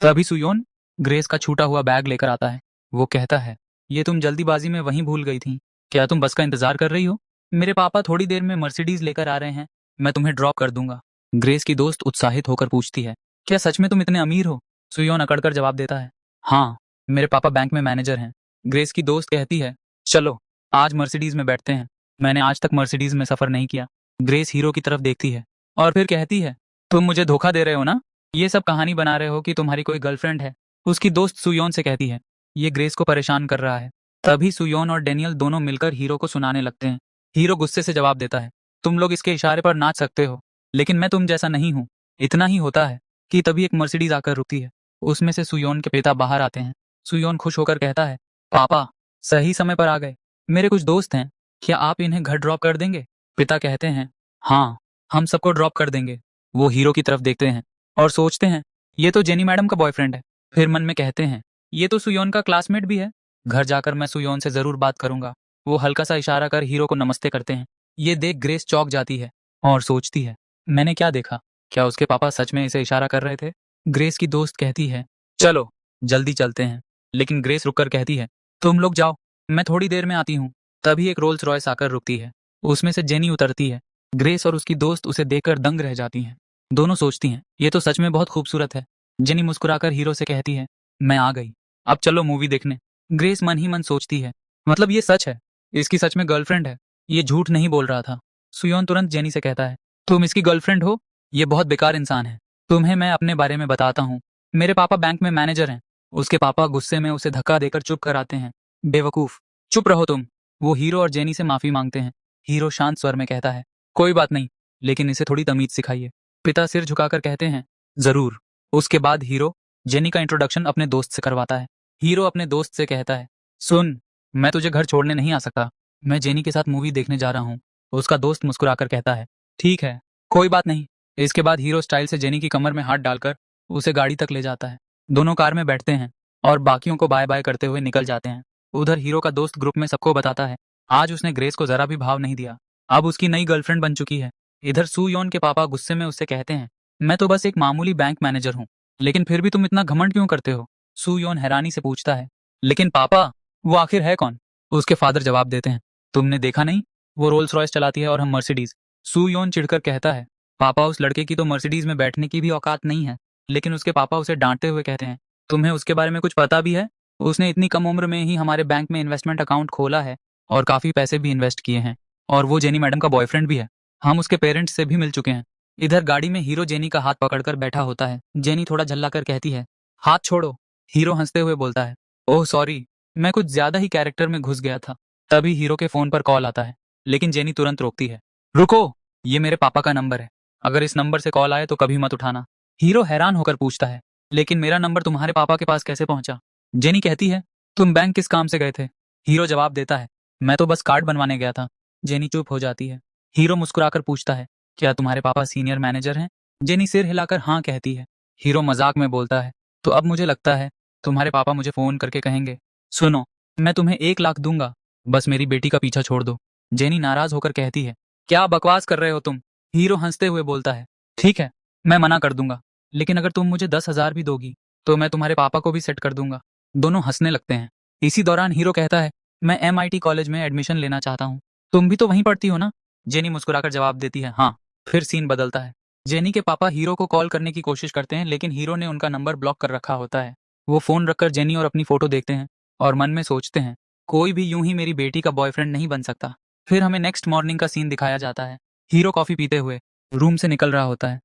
तभी सुयोन ग्रेस का छूटा हुआ बैग लेकर आता है। वो कहता है, ये तुम जल्दीबाजी में वहीं भूल गई थी, क्या तुम बस का इंतजार कर रही हो? मेरे पापा थोड़ी देर में मर्सिडीज लेकर आ रहे हैं, मैं तुम्हें ड्रॉप कर दूंगा। ग्रेस की दोस्त उत्साहित होकर पूछती है, क्या सच में तुम इतने अमीर हो? सुयोन अकड़कर जवाब देता है, हाँ, मेरे पापा बैंक में मैनेजर हैं। ग्रेस की दोस्त कहती है, चलो आज मर्सिडीज में बैठते हैं, मैंने आज तक मर्सिडीज में सफर नहीं किया। ग्रेस हीरो की तरफ देखती है और फिर कहती है, तुम मुझे धोखा दे रहे हो ना? ये सब कहानी बना रहे हो कि तुम्हारी कोई गर्लफ्रेंड है? उसकी दोस्त सुयोन से कहती है, ये ग्रेस को परेशान कर रहा है। तभी सुयोन और डेनियल दोनों मिलकर हीरो को सुनाने लगते हैं। हीरो गुस्से से जवाब देता है, तुम लोग इसके इशारे पर नाच सकते हो, लेकिन मैं तुम जैसा नहीं हूँ। इतना ही होता है कि तभी एक मर्सिडीज आकर रुकती है। उसमें से सुयोन के पिता बाहर आते हैं। सुयोन खुश होकर कहता है, पापा सही समय पर आ गए, मेरे कुछ दोस्त हैं, क्या आप इन्हें घर ड्रॉप कर देंगे? पिता कहते हैं, हाँ, हम सबको ड्रॉप कर देंगे। वो हीरो की तरफ देखते हैं और सोचते हैं, ये तो जेनी मैडम का बॉयफ्रेंड है। फिर मन में कहते हैं, ये तो सुयोन का क्लासमेट भी है, घर जाकर मैं सुयोन से जरूर बात करूंगा। वो हल्का सा इशारा कर हीरो को नमस्ते करते हैं। ये देख ग्रेस चौंक जाती है और सोचती है, मैंने क्या देखा, क्या उसके पापा सच में इसे इशारा कर रहे थे? ग्रेस की दोस्त कहती है, चलो जल्दी चलते हैं। लेकिन ग्रेस रुककर कहती है, तुम लोग जाओ, मैं थोड़ी देर में आती हूँ। तभी एक रोल्स रॉयस आकर रुकती है। उसमें से जेनी उतरती है। ग्रेस और उसकी दोस्त उसे देखकर दंग रह जाती हैं। दोनों सोचती हैं, ये तो सच में बहुत खूबसूरत है। जेनी मुस्कुराकर हीरो से कहती है, मैं आ गई, अब चलो मूवी देखने। ग्रेस मन ही मन सोचती है, मतलब ये सच है, इसकी सच में गर्लफ्रेंड है, ये झूठ नहीं बोल रहा था। सुयोन तुरंत जेनी से कहता है, तुम इसकी गर्लफ्रेंड हो? ये बहुत बेकार इंसान है। तुम्हें मैं अपने बारे में बताता हूँ। मेरे पापा बैंक में मैनेजर हैं। उसके पापा गुस्से में उसे धक्का देकर चुप कराते हैं। बेवकूफ, चुप रहो तुम। वो हीरो और जेनी से माफी मांगते हैं। हीरो शांत स्वर में कहता है, कोई बात नहीं, लेकिन इसे थोड़ी तमीज सिखाइए। पिता सिर झुकाकर कहते हैं, जरूर। उसके बाद हीरो जेनी का इंट्रोडक्शन अपने दोस्त से करवाता है। हीरो अपने दोस्त से कहता है, सुन, मैं तुझे घर छोड़ने नहीं आ सकता, मैं जेनी के साथ मूवी देखने जा रहा हूँ। उसका दोस्त मुस्कुराकर कहता है, ठीक है, कोई बात नहीं। इसके बाद हीरो स्टाइल से जेनी की कमर में हाथ डालकर उसे गाड़ी तक ले जाता है। दोनों कार में बैठते हैं और बाकियों को बाय बाय करते हुए निकल जाते हैं। उधर हीरो का दोस्त ग्रुप में सबको बताता है, आज उसने ग्रेस को जरा भी भाव नहीं दिया, अब उसकी नई गर्लफ्रेंड बन चुकी है। इधर सू योन के पापा गुस्से में उससे कहते हैं, मैं तो बस एक मामूली बैंक मैनेजर हूँ, लेकिन फिर भी तुम इतना घमंड क्यों करते हो? सू योन हैरानी से पूछता है, लेकिन पापा वो आखिर है कौन? उसके फादर जवाब देते हैं, तुमने देखा नहीं, वो रोल्स रॉयस चलाती है और हम मर्सिडीज। सू योन चिढ़कर कहता है, पापा उस लड़के की तो मर्सिडीज में बैठने की भी औकात नहीं है। लेकिन उसके पापा उसे डांटते हुए कहते हैं, तुम्हें उसके बारे में कुछ पता भी है? उसने इतनी कम उम्र में ही हमारे बैंक में इन्वेस्टमेंट अकाउंट खोला है और काफी पैसे भी इन्वेस्ट किए हैं, और वो जेनी मैडम का बॉयफ्रेंड भी है। हम उसके पेरेंट्स से भी मिल चुके हैं। इधर गाड़ी में हीरो जेनी का हाथ पकड़कर बैठा होता है। जेनी थोड़ा झल्लाकर कहती है, हाथ छोड़ो। हीरो हंसते हुए बोलता है, ओह सॉरी, मैं कुछ ज्यादा ही कैरेक्टर में घुस गया था। तभी हीरो के फोन पर कॉल आता है, लेकिन जेनी तुरंत रोकती है, रुको, ये मेरे पापा का नंबर है, अगर इस नंबर से कॉल आए तो कभी मत उठाना। हीरो हैरान होकर पूछता है, लेकिन मेरा नंबर तुम्हारे पापा के पास कैसे पहुंचा? जेनी कहती है, तुम बैंक किस काम से गए थे? हीरो जवाब देता है, मैं तो बस कार्ड बनवाने गया था। जेनी चुप हो जाती है। हीरो मुस्कुराकर पूछता है, क्या तुम्हारे पापा सीनियर मैनेजर हैं? जेनी सिर हिलाकर हाँ कहती है। हीरो मजाक में बोलता है, तो अब मुझे लगता है तुम्हारे पापा मुझे फोन करके कहेंगे, सुनो, मैं तुम्हें 1 लाख दूंगा, बस मेरी बेटी का पीछा छोड़ दो। जेनी नाराज होकर कहती है, क्या बकवास कर रहे हो तुम? हीरो हंसते हुए बोलता है, ठीक है, मैं मना कर दूंगा, लेकिन अगर तुम मुझे 10,000 भी दोगी तो मैं तुम्हारे पापा को भी सेट कर दूंगा। दोनों हंसने लगते हैं। इसी दौरान हीरो कहता है, मैं MIT कॉलेज में एडमिशन लेना चाहता हूँ, तुम भी तो वहीं पढ़ती हो ना? जेनी मुस्कुराकर जवाब देती है, हाँ। फिर सीन बदलता है। जेनी के पापा हीरो को कॉल करने की कोशिश करते हैं, लेकिन हीरो ने उनका नंबर ब्लॉक कर रखा होता है। वो फोन रखकर जेनी और अपनी फोटो देखते हैं और मन में सोचते हैं, कोई भी यूं ही मेरी बेटी का बॉयफ्रेंड नहीं बन सकता। फिर हमें नेक्स्ट मॉर्निंग का सीन दिखाया जाता है। हीरो कॉफी पीते हुए रूम से निकल रहा होता है।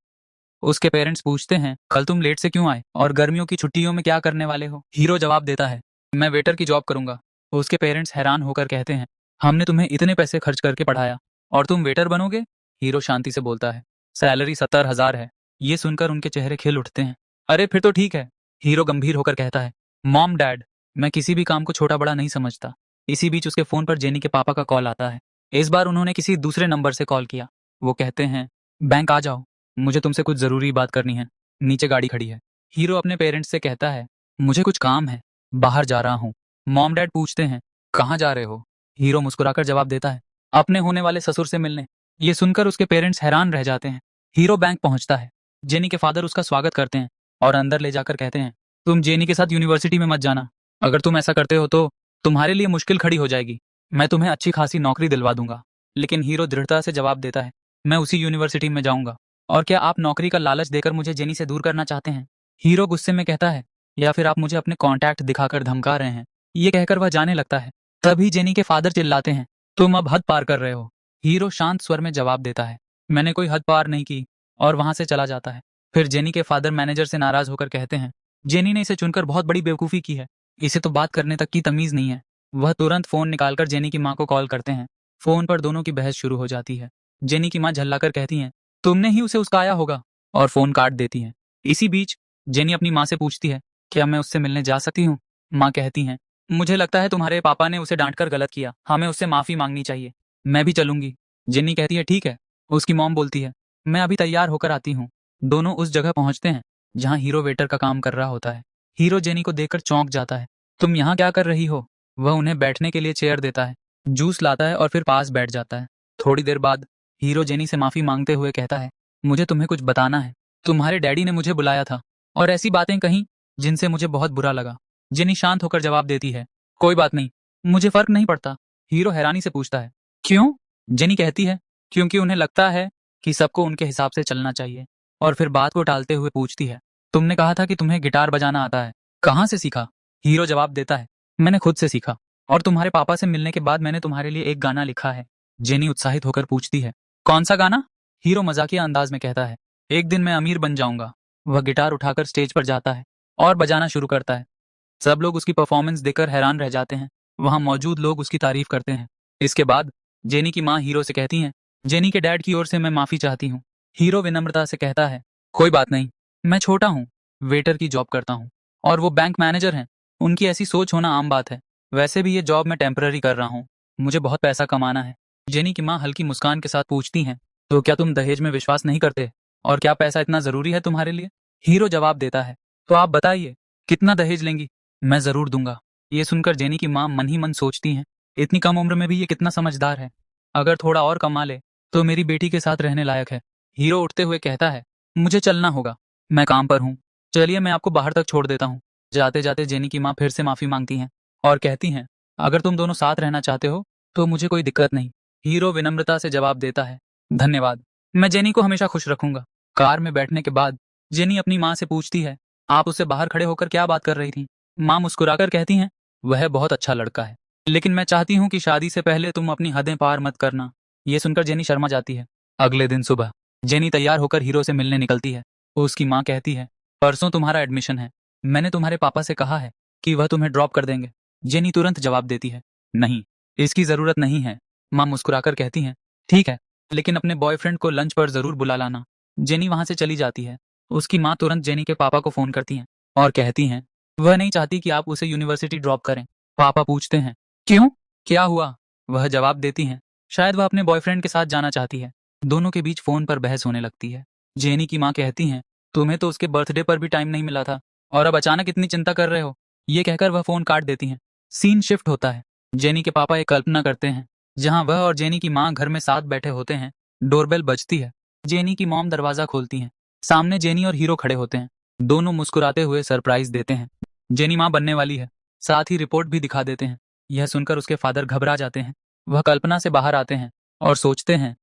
उसके पेरेंट्स पूछते हैं, कल तुम लेट से क्यों आए और गर्मियों की छुट्टियों में क्या करने वाले हो? हीरो जवाब देता है, मैं वेटर की जॉब करूंगा। उसके पेरेंट्स हैरान होकर कहते हैं, हमने तुम्हें इतने पैसे खर्च करके पढ़ाया और तुम वेटर बनोगे? हीरो शांति से बोलता है, सैलरी 70,000 है। ये सुनकर उनके चेहरे खिल उठते हैं। अरे फिर तो ठीक है। हीरो गंभीर होकर कहता है, मॉम डैड, मैं किसी भी काम को छोटा बड़ा नहीं समझता। इसी बीच उसके फोन पर जेनी के पापा का कॉल आता है। इस बार उन्होंने किसी दूसरे नंबर से कॉल किया। वो कहते हैं, बैंक आ जाओ, मुझे तुमसे कुछ जरूरी बात करनी है। नीचे गाड़ी खड़ी है। हीरो अपने पेरेंट्स से कहता है, मुझे कुछ काम है, बाहर जा रहा हूँ। मॉम डैड पूछते हैं, कहाँ जा रहे हो? हीरो मुस्कुराकर जवाब देता है, अपने होने वाले ससुर से मिलने। ये सुनकर उसके पेरेंट्स हैरान रह जाते हैं। हीरो बैंक पहुंचता है। जेनी के फादर उसका स्वागत करते हैं और अंदर ले जाकर कहते हैं, तुम जेनी के साथ यूनिवर्सिटी में मत जाना। अगर तुम ऐसा करते हो तो तुम्हारे लिए मुश्किल खड़ी हो जाएगी। मैं तुम्हें अच्छी खासी नौकरी दिलवा दूंगा। लेकिन हीरो दृढ़ता से जवाब देता है, मैं उसी यूनिवर्सिटी में जाऊंगा। और क्या आप नौकरी का लालच देकर मुझे जेनी से दूर करना चाहते हैं? हीरो गुस्से में कहता है, या फिर आप मुझे अपने कॉन्टैक्ट दिखाकर धमका रहे हैं? ये कहकर वह जाने लगता है। तभी जेनी के फादर चिल्लाते हैं, तुम अब हद पार कर रहे हो। हीरो शांत स्वर में जवाब देता है, मैंने कोई हद पार नहीं की, और वहां से चला जाता है। फिर जेनी के फादर मैनेजर से नाराज होकर कहते हैं, जेनी ने इसे चुनकर बहुत बड़ी बेवकूफ़ी की है। इसे तो बात करने तक की तमीज नहीं है। वह तुरंत फोन निकालकर जेनी की माँ को कॉल करते हैं। फोन पर दोनों की बहस शुरू हो जाती है। जेनी की माँ झल्लाकर कहती हैं, तुमने ही उसे उस्काया होगा, और फोन काट देती हैं। इसी बीच जेनी अपनी माँ से पूछती है, क्या मैं उससे मिलने जा सकती हूँ? माँ कहती हैं, मुझे लगता है तुम्हारे पापा ने उसे डांटकर गलत किया, हमें उससे माफी मांगनी चाहिए। मैं भी चलूंगी। जेनी कहती है, ठीक है। उसकी मॉम बोलती है, मैं अभी तैयार होकर आती हूँ। दोनों उस जगह पहुंचते हैं जहाँ हीरो वेटर का काम कर रहा होता है। हीरो जेनी को देखकर चौंक जाता है। तुम यहाँ क्या कर रही हो? वह उन्हें बैठने के लिए चेयर देता है, जूस लाता है और फिर पास बैठ जाता है। थोड़ी देर बाद हीरो जेनी से माफी मांगते हुए कहता है, मुझे तुम्हें कुछ बताना है। तुम्हारे डैडी ने मुझे बुलाया था और ऐसी बातें कहीं जिनसे मुझे बहुत बुरा लगा। जेनी शांत होकर जवाब देती है, कोई बात नहीं, मुझे फर्क नहीं पड़ता। हीरो हैरानी से पूछता है, क्यों? जेनी कहती है, क्योंकि उन्हें लगता है कि सबको उनके हिसाब से चलना चाहिए। और फिर बात को टालते हुए पूछती है, तुमने कहा था कि तुम्हें गिटार बजाना आता है, कहाँ से सीखा? हीरो जवाब देता है, मैंने खुद से सीखा, और तुम्हारे पापा से मिलने के बाद मैंने तुम्हारे लिए एक गाना लिखा है। जेनी उत्साहित होकर पूछती है, कौन सा गाना? हीरो मजाकिया अंदाज में कहता है, एक दिन मैं अमीर बन जाऊंगा। वह गिटार उठाकर स्टेज पर जाता है और बजाना शुरू करता है। सब लोग उसकी परफॉर्मेंस देखकर हैरान रह जाते हैं। वहां मौजूद लोग उसकी तारीफ करते हैं। इसके बाद जेनी की माँ हीरो से कहती हैं, जेनी के डैड की ओर से मैं माफी चाहती हूँ। हीरो विनम्रता से कहता है, कोई बात नहीं, मैं छोटा हूँ, वेटर की जॉब करता हूँ, और वो बैंक मैनेजर हैं। उनकी ऐसी सोच होना आम बात है। वैसे भी ये जॉब मैं टेम्पररी कर रहा हूँ, मुझे बहुत पैसा कमाना है। जेनी की माँ हल्की मुस्कान के साथ पूछती हैं, तो क्या तुम दहेज में विश्वास नहीं करते? और क्या पैसा इतना जरूरी है तुम्हारे लिए? हीरो जवाब देता है, तो आप बताइए, कितना दहेज लेंगी? मैं जरूर दूंगा। ये सुनकर जेनी की माँ मन ही मन सोचती हैं, इतनी कम उम्र में भी ये कितना समझदार है। अगर थोड़ा और कमा ले तो मेरी बेटी के साथ रहने लायक है। हीरो उठते हुए कहता है, मुझे चलना होगा, मैं काम पर हूँ। चलिए मैं आपको बाहर तक छोड़ देता हूँ। जाते जाते जेनी की माँ फिर से माफी मांगती हैं और कहती हैं, अगर तुम दोनों साथ रहना चाहते हो तो मुझे कोई दिक्कत नहीं। हीरो विनम्रता से जवाब देता है, धन्यवाद, मैं जेनी को हमेशा खुश रखूंगा। कार में बैठने के बाद जेनी अपनी माँ से पूछती है, आप उससे बाहर खड़े होकर क्या बात कर रही थी? माँ मुस्कुराकर कहती हैं, वह बहुत अच्छा लड़का है, लेकिन मैं चाहती हूँ कि शादी से पहले तुम अपनी हदें पार मत करना। ये सुनकर जेनी शर्मा जाती है। अगले दिन सुबह जेनी तैयार होकर हीरो से मिलने निकलती है। उसकी माँ कहती है, परसों तुम्हारा एडमिशन है, मैंने तुम्हारे पापा से कहा है कि वह तुम्हें ड्रॉप कर देंगे। जेनी तुरंत जवाब देती है, नहीं, इसकी जरूरत नहीं है। माँ मुस्कुराकर कहती हैं, ठीक है, लेकिन अपने बॉयफ्रेंड को लंच पर जरूर बुला लाना। जेनी वहां से चली जाती है। उसकी माँ तुरंत जेनी के पापा को फोन करती हैं और कहती हैं, वह नहीं चाहती कि आप उसे यूनिवर्सिटी ड्रॉप करें। पापा पूछते हैं, क्यों, क्या हुआ? वह जवाब देती हैं, शायद वह अपने बॉयफ्रेंड के साथ जाना चाहती है। दोनों के बीच फोन पर बहस होने लगती है। जेनी की माँ कहती हैं, तुम्हें तो उसके बर्थडे पर भी टाइम नहीं मिला था, और अब अचानक इतनी चिंता कर रहे हो? ये कहकर वह फोन काट देती हैं। सीन शिफ्ट होता है। जेनी के पापा एक कल्पना करते हैं जहां वह और जेनी की माँ घर में साथ बैठे होते हैं। डोरबेल बजती है। जेनी की मॉम दरवाजा खोलती हैं। सामने जेनी और हीरो खड़े होते हैं। दोनों मुस्कुराते हुए सरप्राइज देते हैं। जेनी माँ बनने वाली है, साथ ही रिपोर्ट भी दिखा देते हैं। यह सुनकर उसके फादर घबरा जाते हैं। वह कल्पना से बाहर आते हैं और सोचते हैं,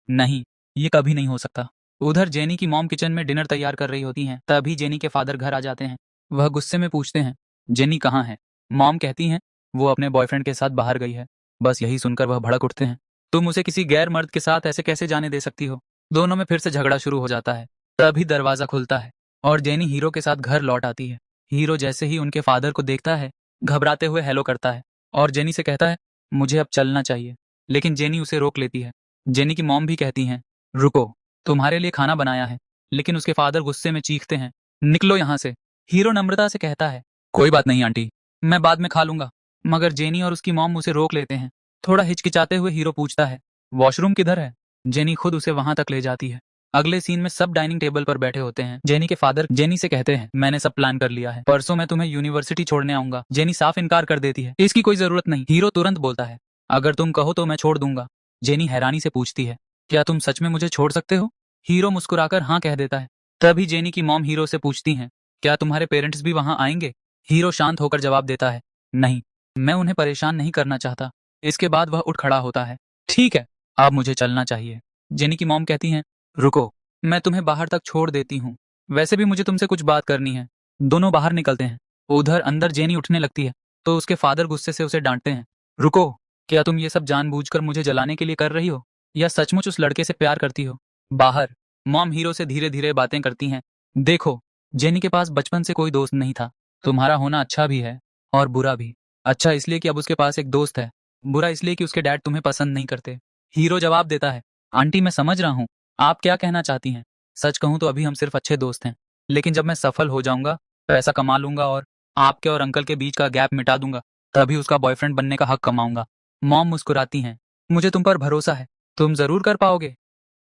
नहीं, ये कभी नहीं हो सकता। उधर जेनी की मॉम किचन में डिनर तैयार कर रही होती हैं। तभी जेनी के फादर घर आ जाते हैं। वह गुस्से में पूछते हैं, जेनी कहाँ है? मॉम कहती हैं, वो अपने बॉयफ्रेंड के साथ बाहर गई है। बस यही सुनकर वह भड़क उठते हैं, तुम उसे किसी गैर मर्द के साथ ऐसे कैसे जाने दे सकती हो? दोनों में फिर से झगड़ा शुरू हो जाता है। तभी दरवाजा खुलता है और जेनी हीरो के साथ घर लौट आती है। हीरो जैसे ही उनके फादर को देखता है, घबराते हुए हेलो करता है और जेनी से कहता है, मुझे अब चलना चाहिए। लेकिन जेनी उसे रोक लेती है। जेनी की मॉम भी कहती हैं, रुको, तुम्हारे लिए खाना बनाया है। लेकिन उसके फादर गुस्से में चीखते हैं, निकलो यहाँ से। हीरो नम्रता से कहता है, कोई बात नहीं आंटी, मैं बाद में खा लूंगा। मगर जेनी और उसकी मॉम उसे रोक लेते हैं। थोड़ा हिचकिचाते हुए हीरो पूछता है, वॉशरूम किधर है? जेनी खुद उसे वहां तक ले जाती है। अगले सीन में सब डाइनिंग टेबल पर बैठे होते हैं। जेनी के फादर जेनी से कहते हैं, मैंने सब प्लान कर लिया है, परसों मैं तुम्हें यूनिवर्सिटी छोड़ने आऊंगा। जेनी साफ इनकार कर देती है, इसकी कोई जरूरत नहीं। हीरो तुरंत बोलता है, अगर तुम कहो तो मैं छोड़ दूंगा। जेनी हैरानी से पूछती है, क्या तुम सच में मुझे छोड़ सकते हो? हीरो मुस्कुराकर हाँ कह देता है। तभी जेनी की मॉम हीरो से पूछती हैं, क्या तुम्हारे पेरेंट्स भी वहां आएंगे? हीरो शांत होकर जवाब देता है, नहीं, मैं उन्हें परेशान नहीं करना चाहता। इसके बाद वह उठ खड़ा होता है। ठीक है, अब मुझे चलना चाहिए। जेनी की मॉम कहती हैं, रुको, मैं तुम्हें बाहर तक छोड़ देती हूँ। वैसे भी मुझे तुमसे कुछ बात करनी है। दोनों बाहर निकलते हैं। उधर अंदर जेनी उठने लगती है तो उसके फादर गुस्से से उसे डांटते हैं, रुको, क्या तुम ये सब जानबूझकर मुझे जलाने के लिए कर रही हो या सचमुच उस लड़के से प्यार करती हो? बाहर मॉम हीरो से धीरे धीरे बातें करती हैं, देखो, जेनी के पास बचपन से कोई दोस्त नहीं था। तुम्हारा होना अच्छा भी है और बुरा भी। अच्छा इसलिए कि अब उसके पास एक दोस्त है, बुरा इसलिए कि उसके डैड तुम्हें पसंद नहीं करते। हीरो जवाब देता है, आंटी मैं समझ रहा हूँ आप क्या कहना चाहती हैं। सच कहूँ तो अभी हम सिर्फ अच्छे दोस्त हैं, लेकिन जब मैं सफल हो जाऊंगा, पैसा कमा लूंगा और आपके और अंकल के बीच का गैप मिटा दूंगा, तभी उसका बॉयफ्रेंड बनने का हक कमाऊंगा। मॉम मुस्कुराती हैं, मुझे तुम पर भरोसा है, तुम जरूर कर पाओगे।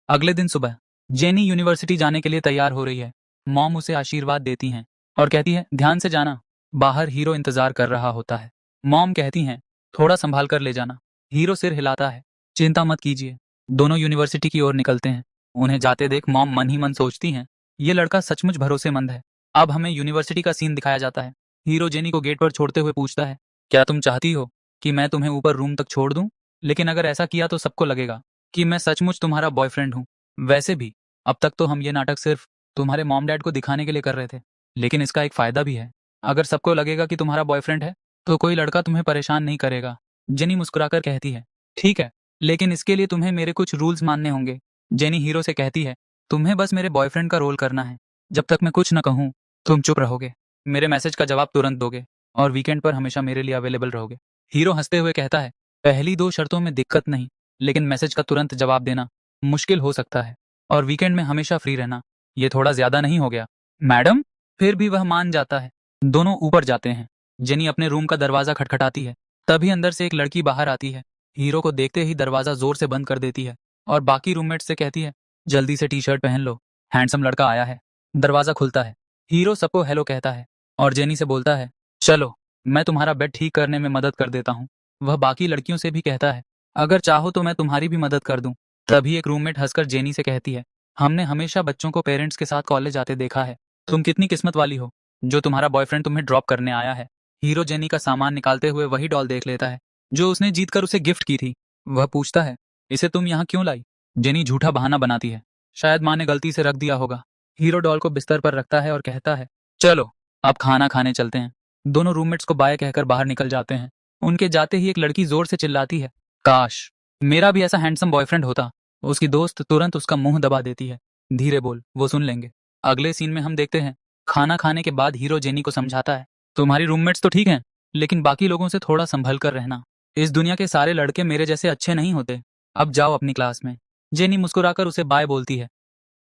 अगले दिन सुबह जेनी यूनिवर्सिटी जाने के लिए तैयार हो रही है। मॉम उसे आशीर्वाद देती हैं और कहती है, ध्यान से जाना। बाहर हीरो इंतजार कर रहा होता है। मॉम कहती हैं, थोड़ा संभाल कर ले जाना। हीरो सिर हिलाता है, चिंता मत कीजिए। दोनों यूनिवर्सिटी की ओर निकलते हैं। उन्हें जाते देख मॉम मन ही मन सोचती हैं, ये लड़का सचमुच भरोसेमंद है। अब हमें यूनिवर्सिटी का सीन दिखाया जाता है। हीरो जेनी को गेट पर छोड़ते हुए पूछता है, क्या तुम चाहती हो कि मैं तुम्हें ऊपर रूम तक छोड़ दूं? लेकिन अगर ऐसा किया तो सबको लगेगा कि मैं सचमुच तुम्हारा बॉयफ्रेंड हूँ। वैसे भी अब तक तो हम ये नाटक सिर्फ तुम्हारे मॉम डैड को दिखाने के लिए कर रहे थे, लेकिन इसका एक फायदा भी है। अगर सबको लगेगा कि तुम्हारा बॉयफ्रेंड है तो कोई लड़का तुम्हें परेशान नहीं करेगा। जेनी मुस्कुराकर कहती है, ठीक है, लेकिन इसके लिए तुम्हें मेरे कुछ रूल्स मानने होंगे। जेनी हीरो से कहती है, तुम्हें बस मेरे बॉयफ्रेंड का रोल करना है। जब तक मैं कुछ न कहूँ तुम चुप रहोगे, मेरे मैसेज का जवाब तुरंत दोगे और वीकेंड पर हमेशा मेरे लिए अवेलेबल रहोगे। हीरो हंसते हुए कहता है, पहली दो शर्तों में दिक्कत नहीं, लेकिन मैसेज का तुरंत जवाब देना मुश्किल हो सकता है और वीकेंड में हमेशा फ्री रहना, ये थोड़ा ज्यादा नहीं हो गया मैडम? फिर भी वह मान जाता है। दोनों ऊपर जाते हैं। जेनी अपने रूम का दरवाजा खटखटाती है। तभी अंदर से एक लड़की बाहर आती है। हीरो को देखते ही दरवाजा जोर से बंद कर देती है और बाकी रूममेट से कहती है, जल्दी से टी शर्ट पहन लो, हैंडसम लड़का आया है। दरवाजा खुलता है। हीरो सबको हेलो कहता है और जेनी से बोलता है, चलो मैं तुम्हारा बेड ठीक करने में मदद कर देता हूँ। वह बाकी लड़कियों से भी कहता है, अगर चाहो तो मैं तुम्हारी भी मदद कर दूं। तभी एक रूममेट हंसकर जेनी से कहती है, हमने हमेशा बच्चों को पेरेंट्स के साथ कॉलेज आते देखा है। तुम कितनी किस्मत वाली हो जो तुम्हारा बॉयफ्रेंड तुम्हें ड्रॉप करने आया है। हीरो जेनी का सामान निकालते हुए वही डॉल देख लेता है जो उसने जीतकर उसे गिफ्ट की थी। वह पूछता है, इसे तुम यहाँ क्यों लाई? जेनी झूठा बहाना बनाती है, शायद माँ ने गलती से रख दिया होगा। हीरो डॉल को बिस्तर पर रखता है और कहता है, चलो अब खाना खाने चलते हैं। दोनों रूममेट्स को बाय कहकर बाहर निकल जाते हैं। उनके जाते ही एक लड़की जोर से चिल्लाती है, काश मेरा भी ऐसा हैंडसम बॉयफ्रेंड होता। उसकी दोस्त तुरंत उसका मुंह दबा देती है, धीरे बोल, वो सुन लेंगे। अगले सीन में हम देखते हैं, खाना खाने के बाद हीरो जेनी को समझाता है, तुम्हारी रूममेट्स तो ठीक हैं, लेकिन बाकी लोगों से थोड़ा संभल कर रहना। इस दुनिया के सारे लड़के मेरे जैसे अच्छे नहीं होते। अब जाओ अपनी क्लास में। जेनी मुस्कुराकर उसे बाय बोलती है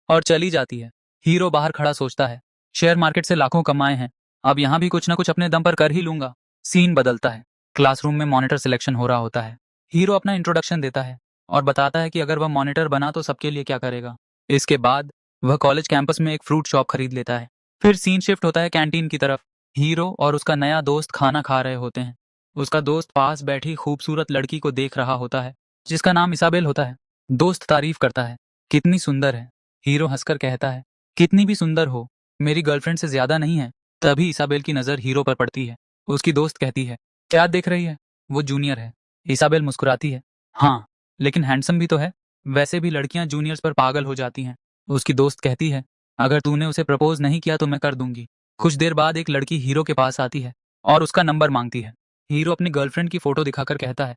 और चली जाती है। हीरो बाहर खड़ा सोचता है, शेयर मार्केट से लाखों कमाए हैं, अब यहाँ भी कुछ ना कुछ अपने दम पर कर ही लूंगा। सीन बदलता है। क्लासरूम में मॉनिटर सिलेक्शन हो रहा होता है। हीरो अपना इंट्रोडक्शन देता है और बताता है कि अगर वह मॉनिटर बना तो सबके लिए क्या करेगा। इसके बाद वह कॉलेज कैंपस में एक फ्रूट शॉप खरीद लेता है। फिर सीन शिफ्ट होता है कैंटीन की तरफ। हीरो और उसका नया दोस्त खाना खा रहे होते हैं। उसका दोस्त पास बैठी खूबसूरत लड़की को देख रहा होता है जिसका नाम इसाबेल होता है। दोस्त तारीफ करता है, कितनी सुंदर है। हीरो हंसकर कहता है, कितनी भी सुंदर हो, मेरी गर्लफ्रेंड से ज्यादा नहीं है। तभी इसाबेल की नजर हीरो पर पड़ती है। उसकी दोस्त कहती है, क्या देख रही है? वो जूनियर है। इसाबेल मुस्कुराती है। हाँ, लेकिन हैंडसम भी तो है। वैसे भी लड़कियां जूनियर्स पर पागल हो जाती हैं। उसकी दोस्त कहती है, अगर तूने उसे प्रपोज नहीं किया तो मैं कर दूंगी। कुछ देर बाद एक लड़की हीरो के पास आती है और उसका नंबर मांगती है। हीरो अपनी गर्लफ्रेंड की फोटो दिखाकर कहता है,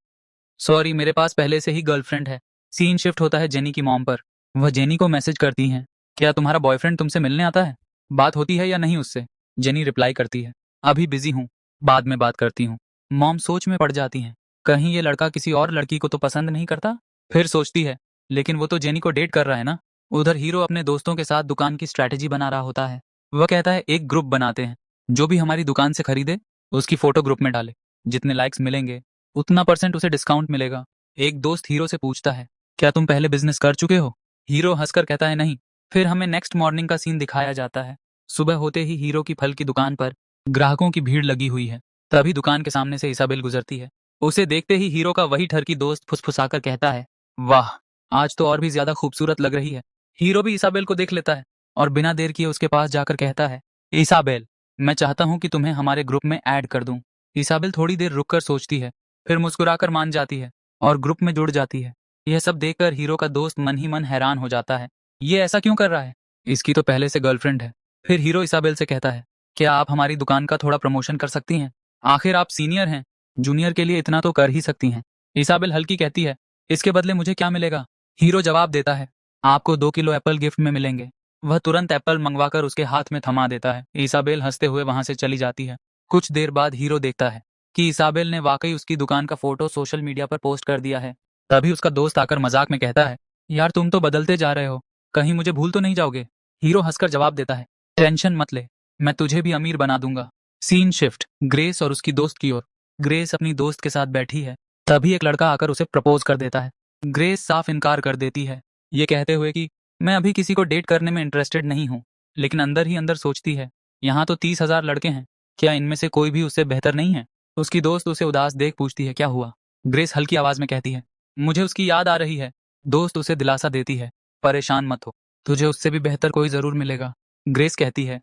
सॉरी मेरे पास पहले से ही गर्लफ्रेंड है। सीन शिफ्ट होता है जेनी की मॉम पर। वह जेनी को मैसेज करती हैं, क्या तुम्हारा बॉयफ्रेंड तुमसे मिलने आता है? बात होती है या नहीं उससे? जेनी रिप्लाई करती है, अभी बिजी हूँ, बाद में बात करती हूँ। मॉम सोच में पड़ जाती हैं, कहीं ये लड़का किसी और लड़की को तो पसंद नहीं करता? फिर सोचती है, लेकिन वो तो जेनी को डेट कर रहा है ना। उधर हीरो अपने दोस्तों के साथ दुकान की स्ट्रैटेजी बना रहा होता है। वह कहता है, एक ग्रुप बनाते हैं, जो भी हमारी दुकान से खरीदे उसकी फोटो ग्रुप में डाले। जितने लाइक्स मिलेंगे उतना परसेंट उसे डिस्काउंट मिलेगा। एक दोस्त हीरो से पूछता है, क्या तुम पहले बिजनेस कर चुके हो? हीरो हंसकर कहता है, नहीं। फिर हमें नेक्स्ट मॉर्निंग का सीन दिखाया जाता है। सुबह होते ही हीरो की फल की दुकान पर ग्राहकों की भीड़ लगी हुई है। तभी दुकान के सामने से इसाबेल गुजरती है। उसे देखते ही हीरो का वही ठरकी दोस्त फुसफुसाकर कहता है, वाह, आज तो और भी ज्यादा खूबसूरत लग रही है। हीरो भी इसाबेल को देख लेता है और बिना देर किए उसके पास जाकर कहता है, इसाबेल, मैं चाहता हूं कि तुम्हें हमारे ग्रुप में ऐड कर दूं। इसाबेल थोड़ी देर रुककर सोचती है, फिर मुस्कुराकर मान जाती है और ग्रुप में जुड़ जाती है। यह सब देखकर हीरो का दोस्त मन ही मन हैरान हो जाता है। ये ऐसा क्यों कर रहा है? इसकी तो पहले से गर्लफ्रेंड है। फिर हीरो इसाबेल से कहता है, क्या आप हमारी दुकान का थोड़ा प्रमोशन कर सकती हैं? आखिर आप सीनियर हैं, जूनियर के लिए इतना तो कर ही सकती हैं। इसाबेल हल्की कहती है, इसके बदले मुझे क्या मिलेगा? हीरो जवाब देता है, आपको 2 किलो एप्पल गिफ्ट में मिलेंगे। वह तुरंत एप्पल मंगवाकर उसके हाथ में थमा देता है। इसाबेल हंसते हुए वहां से चली जाती है। कुछ देर बाद हीरो देखता है कि इसाबेल ने वाकई उसकी दुकान का फोटो सोशल मीडिया पर पोस्ट कर दिया है। तभी उसका दोस्त आकर मजाक में कहता है, यार तुम तो बदलते जा रहे हो, कहीं मुझे भूल तो नहीं जाओगे? हीरो हंसकर जवाब देता है, टेंशन मत ले, मैं तुझे भी अमीर बना दूंगा। सीन शिफ्ट ग्रेस और उसकी दोस्त की ओर। ग्रेस अपनी दोस्त के साथ बैठी है। तभी एक लड़का आकर उसे प्रपोज कर देता है। ग्रेस साफ इनकार कर देती है, ये कहते हुए कि मैं अभी किसी को डेट करने में इंटरेस्टेड नहीं हूँ। लेकिन अंदर ही अंदर सोचती है, यहाँ तो 30,000 लड़के हैं, क्या इनमें से कोई भी उससे बेहतर नहीं है? उसकी दोस्त उसे उदास देख पूछती है, क्या हुआ? ग्रेस हल्की आवाज में कहती है, मुझे उसकी याद आ रही है। दोस्त उसे दिलासा देती है, परेशान मत हो, तुझे उससे भी बेहतर कोई जरूर मिलेगा। ग्रेस कहती है,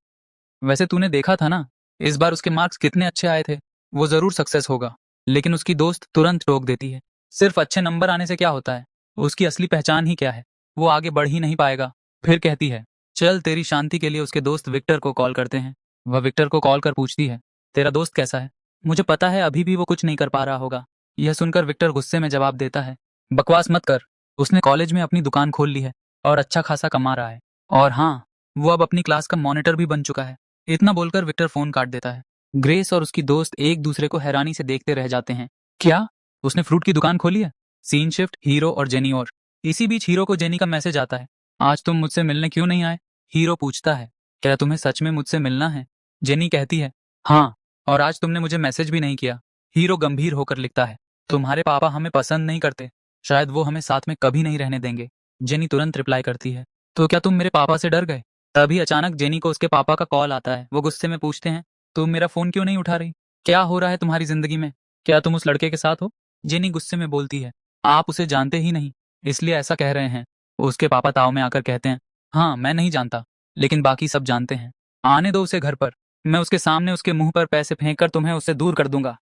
वैसे तूने देखा था ना, इस बार उसके मार्क्स कितने अच्छे आए थे, वो जरूर सक्सेस होगा। लेकिन उसकी दोस्त तुरंत टोक देती है, सिर्फ अच्छे नंबर आने से क्या होता है? उसकी असली पहचान ही क्या है? वो आगे बढ़ ही नहीं पाएगा। फिर कहती है, चल तेरी शांति के लिए उसके दोस्त विक्टर को कॉल करते हैं। वह विक्टर को कॉल कर पूछती है, तेरा दोस्त कैसा है? मुझे पता है अभी भी वो कुछ नहीं कर पा रहा होगा। यह सुनकर विक्टर गुस्से में जवाब देता है, बकवास मत कर, उसने कॉलेज में अपनी दुकान खोल ली है और अच्छा खासा कमा रहा है। और हाँ, वो अब अपनी क्लास का मॉनिटर भी बन चुका है। इतना बोलकर विक्टर फोन काट देता है। ग्रेस और उसकी दोस्त एक दूसरे को हैरानी से देखते रह जाते हैं। क्या उसने फ्रूट की दुकान खोली है? सीन शिफ्ट हीरो और जेनी और। इसी बीच हीरो को जेनी का मैसेज आता है, आज तुम मुझसे मिलने क्यों नहीं आए? हीरो पूछता है, क्या तुम्हें सच में मुझसे मिलना है? जेनी कहती है, हाँ, और आज तुमने मुझे मैसेज भी नहीं किया। हीरो गंभीर होकर लिखता है, तुम्हारे पापा हमें पसंद नहीं करते, शायद वो हमें साथ में कभी नहीं रहने देंगे। जेनी तुरंत रिप्लाई करती है, तो क्या तुम मेरे पापा से डर गए? तभी अचानक जेनी को उसके पापा का कॉल आता है। वो गुस्से में पूछते हैं, तुम मेरा फोन क्यों नहीं उठा रही? क्या हो रहा है तुम्हारी जिंदगी में? क्या तुम उस लड़के के साथ हो? जेनी गुस्से में बोलती है, आप उसे जानते ही नहीं, इसलिए ऐसा कह रहे हैं। उसके पापा ताव में आकर कहते हैं, हाँ मैं नहीं जानता, लेकिन बाकी सब जानते हैं। आने दो उसे घर पर, मैं उसके सामने उसके मुंह पर पैसे फेंक कर तुम्हें उससे दूर कर दूंगा।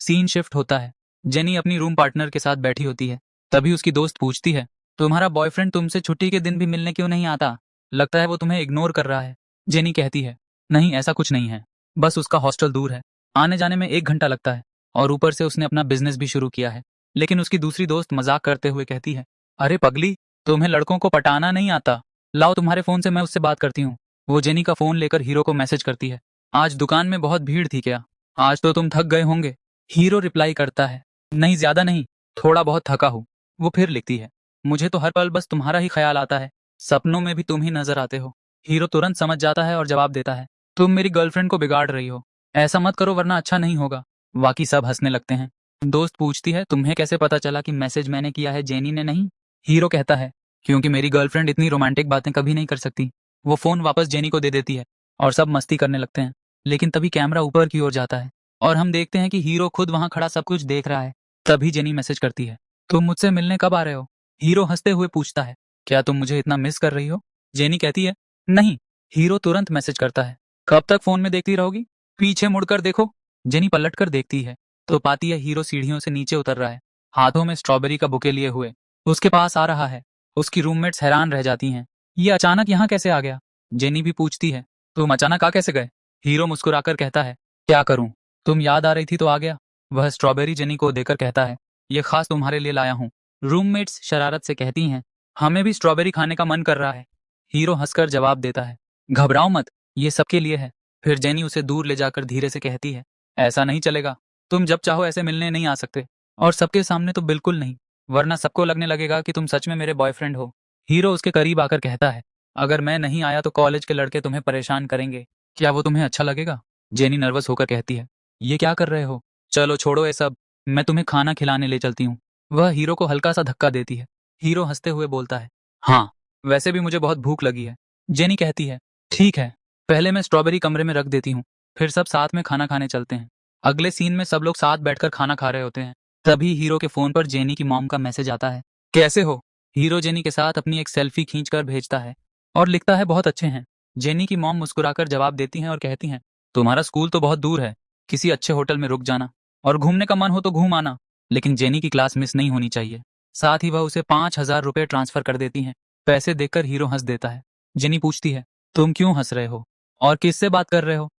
सीन शिफ्ट होता है। जेनी अपनी रूम पार्टनर के साथ बैठी होती है। तभी उसकी दोस्त पूछती है, तुम्हारा बॉयफ्रेंड तुमसे छुट्टी के दिन भी मिलने क्यों नहीं आता? लगता है वो तुम्हें इग्नोर कर रहा है। जेनी कहती है, नहीं ऐसा कुछ नहीं है, बस उसका हॉस्टल दूर है, आने जाने में 1 घंटा लगता है, और ऊपर से उसने अपना बिजनेस भी शुरू किया है। लेकिन उसकी दूसरी दोस्त मजाक करते हुए कहती है, अरे पगली, तुम्हें लड़कों को पटाना नहीं आता, लाओ तुम्हारे फोन से मैं उससे बात करती हूँ। वो जेनी का फोन लेकर हीरो को मैसेज करती है, आज दुकान में बहुत भीड़ थी क्या? आज तो तुम थक गए होंगे। हीरो रिप्लाई करता है, नहीं ज्यादा नहीं, थोड़ा बहुत थका हूँ। वो फिर लिखती है, मुझे तो हर पल बस तुम्हारा ही ख्याल आता है, सपनों में भी तुम ही नजर आते हो। हीरो तुरंत समझ जाता है और जवाब देता है, तुम मेरी गर्लफ्रेंड को बिगाड़ रही हो, ऐसा मत करो वरना अच्छा नहीं होगा। बाकी सब हंसने लगते हैं। दोस्त पूछती है, तुम्हें कैसे पता चला कि मैसेज मैंने किया है, जेनी ने नहीं? हीरो कहता है, क्योंकि मेरी गर्लफ्रेंड इतनी रोमांटिक बातें कभी नहीं कर सकती। वो फोन वापस जेनी को दे देती है और सब मस्ती करने लगते हैं। लेकिन तभी कैमरा ऊपर की ओर जाता है और हम देखते हैं कि हीरो खुद वहां खड़ा सब कुछ देख रहा है। तभी जेनी मैसेज करती है, तुम मुझसे मिलने कब आ रहे हो? हीरो हंसते हुए पूछता है, क्या तुम मुझे इतना मिस कर रही हो? जेनी कहती है, नहीं। हीरो तुरंत मैसेज करता है, कब तक फोन में देखती रहोगी? पीछे मुड़कर देखो। जेनी पलट कर देखती है तो पाती है हीरो सीढ़ियों से नीचे उतर रहा है। हाथों में स्ट्रॉबेरी का बुके लिए हुए उसके पास आ रहा है। उसकी रूममेट्स हैरान रह जाती हैं। ये अचानक यहाँ कैसे आ गया? जेनी भी पूछती है, तुम अचानक आ कैसे गए? हीरो मुस्कुराकर कहता है, क्या करूं, तुम याद आ रही थी तो आ गया। वह स्ट्रॉबेरी जेनी को देकर कहता है, ये खास तुम्हारे लिए लाया हूँ। रूममेट्स शरारत से कहती हैं, हमें भी स्ट्रॉबेरी खाने का मन कर रहा है। हीरो हंसकर जवाब देता है, घबराओ मत, ये सबके लिए है। फिर जेनी उसे दूर ले जाकर धीरे से कहती है, ऐसा नहीं चलेगा, तुम जब चाहो ऐसे मिलने नहीं आ सकते, और सबके सामने तो बिल्कुल नहीं, वरना सबको लगने लगेगा कि तुम सच में मेरे बॉयफ्रेंड हो। हीरो उसके करीब आकर कहता है, अगर मैं नहीं आया तो कॉलेज के लड़के तुम्हें परेशान करेंगे, क्या वो तुम्हें अच्छा लगेगा? जेनी नर्वस होकर कहती है, ये क्या कर रहे हो? चलो छोड़ो ये सब, मैं तुम्हें खाना खिलाने ले चलती हूँ। वह हीरो को हल्का सा धक्का देती है। हीरो हंसते हुए बोलता है, हाँ, वैसे भी मुझे बहुत भूख लगी है। जेनी कहती है, ठीक है, पहले मैं स्ट्रॉबेरी कमरे में रख देती हूँ, फिर सब साथ में खाना खाने चलते हैं। अगले सीन में सब लोग साथ बैठकर खाना खा रहे होते हैं। तभी हीरो के फोन पर जेनी की मॉम का मैसेज आता है, कैसे हो? हीरो जेनी के साथ अपनी एक सेल्फी खींचकर भेजता है और लिखता है, बहुत अच्छे हैं। जेनी की मॉम मुस्कुराकर जवाब देती हैं और कहती हैं, तुम्हारा स्कूल तो बहुत दूर है, किसी अच्छे होटल में रुक जाना, और घूमने का मन हो तो घूम आना, लेकिन जेनी की क्लास मिस नहीं होनी चाहिए। साथ ही वह उसे 5,000 रुपये ट्रांसफर कर देती हैं। पैसे देखकर हीरो हंस देता है। जेनी पूछती है, तुम क्यों हंस रहे हो और किससे बात कर रहे हो?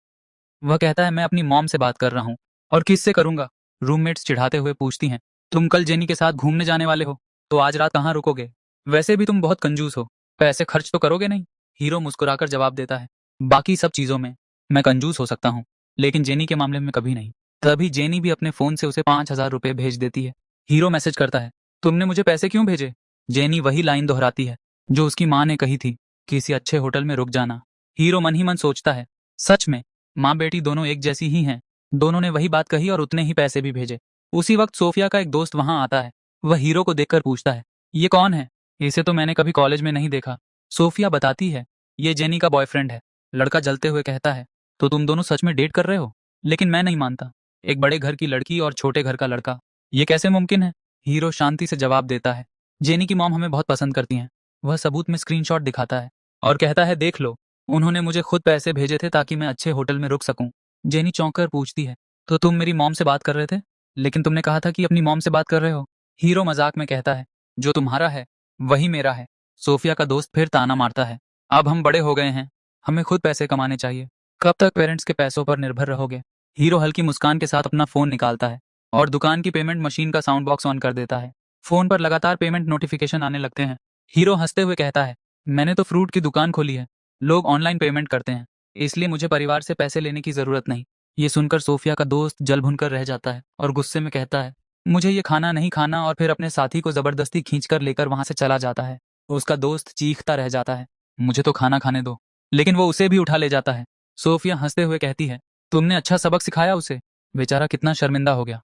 वह कहता है, मैं अपनी मॉम से बात कर रहा हूँ। और किससे करूंगा? रूममेट्स चिढ़ाते हुए पूछती हैं, तुम कल जेनी के साथ घूमने जाने वाले हो, तो आज रात कहाँ रुकोगे? वैसे भी तुम बहुत कंजूस हो, पैसे खर्च तो करोगे नहीं? हीरो मुस्कुराकर जवाब देता है, बाकी सब चीजों में मैं कंजूस हो सकता हूँ, लेकिन जेनी के मामले में कभी नहीं। तभी जेनी भी अपने फोन से उसे 5,000 रुपये भेज देती है। हीरो मैसेज करता है, तुमने मुझे पैसे क्यों भेजे? जेनी वही लाइन दोहराती है जो उसकी माँ ने कही थी, किसी अच्छे होटल में रुक जाना। हीरो मन ही मन सोचता है, सच में माँ बेटी दोनों एक जैसी ही हैं। दोनों ने वही बात कही और उतने ही पैसे भी भेजे। उसी वक्त सोफिया का एक दोस्त वहां आता है। वह हीरो को देखकर पूछता है, ये कौन है? इसे तो मैंने कभी कॉलेज में नहीं देखा। सोफिया बताती है, ये जेनी का बॉयफ्रेंड है। लड़का जलते हुए कहता है, तो तुम दोनों सच में डेट कर रहे हो? लेकिन मैं नहीं मानता, एक बड़े घर की लड़की और छोटे घर का लड़का, ये कैसे मुमकिन है? हीरो शांति से जवाब देता है, जेनी की मॉम हमें बहुत पसंद करती हैं। वह सबूत में स्क्रीनशॉट दिखाता है और कहता है, देख लो, उन्होंने मुझे खुद पैसे भेजे थे ताकि मैं अच्छे होटल में रुक सकूं। जेनी चौंक कर पूछती है, तो तुम मेरी मॉम से बात कर रहे थे? लेकिन तुमने कहा था कि अपनी मॉम से बात कर रहे हो। हीरो मजाक में कहता है, जो तुम्हारा है वही मेरा है। सोफिया का दोस्त फिर ताना मारता है, अब हम बड़े हो गए हैं, हमें खुद पैसे कमाने चाहिए, कब तक पेरेंट्स के पैसों पर निर्भर रहोगे? हीरो हल्की मुस्कान के साथ अपना फोन निकालता है और दुकान की पेमेंट मशीन का साउंड बॉक्स ऑन कर देता है। फोन पर लगातार पेमेंट नोटिफिकेशन आने लगते हैं। हीरो हंसते हुए कहता है, मैंने तो फ्रूट की दुकान खोली है, लोग ऑनलाइन पेमेंट करते हैं, इसलिए मुझे परिवार से पैसे लेने की जरूरत नहीं। ये सुनकर सोफिया का दोस्त जल भुनकर रह जाता है और गुस्से में कहता है, मुझे ये खाना नहीं खाना, और फिर अपने साथी को जबरदस्ती खींचकर लेकर वहां से चला जाता है। उसका दोस्त चीखता रह जाता है, मुझे तो खाना खाने दो, लेकिन वो उसे भी उठा ले जाता है। सोफिया हंसते हुए कहती है, तुमने अच्छा सबक सिखाया उसे, बेचारा कितना शर्मिंदा हो गया।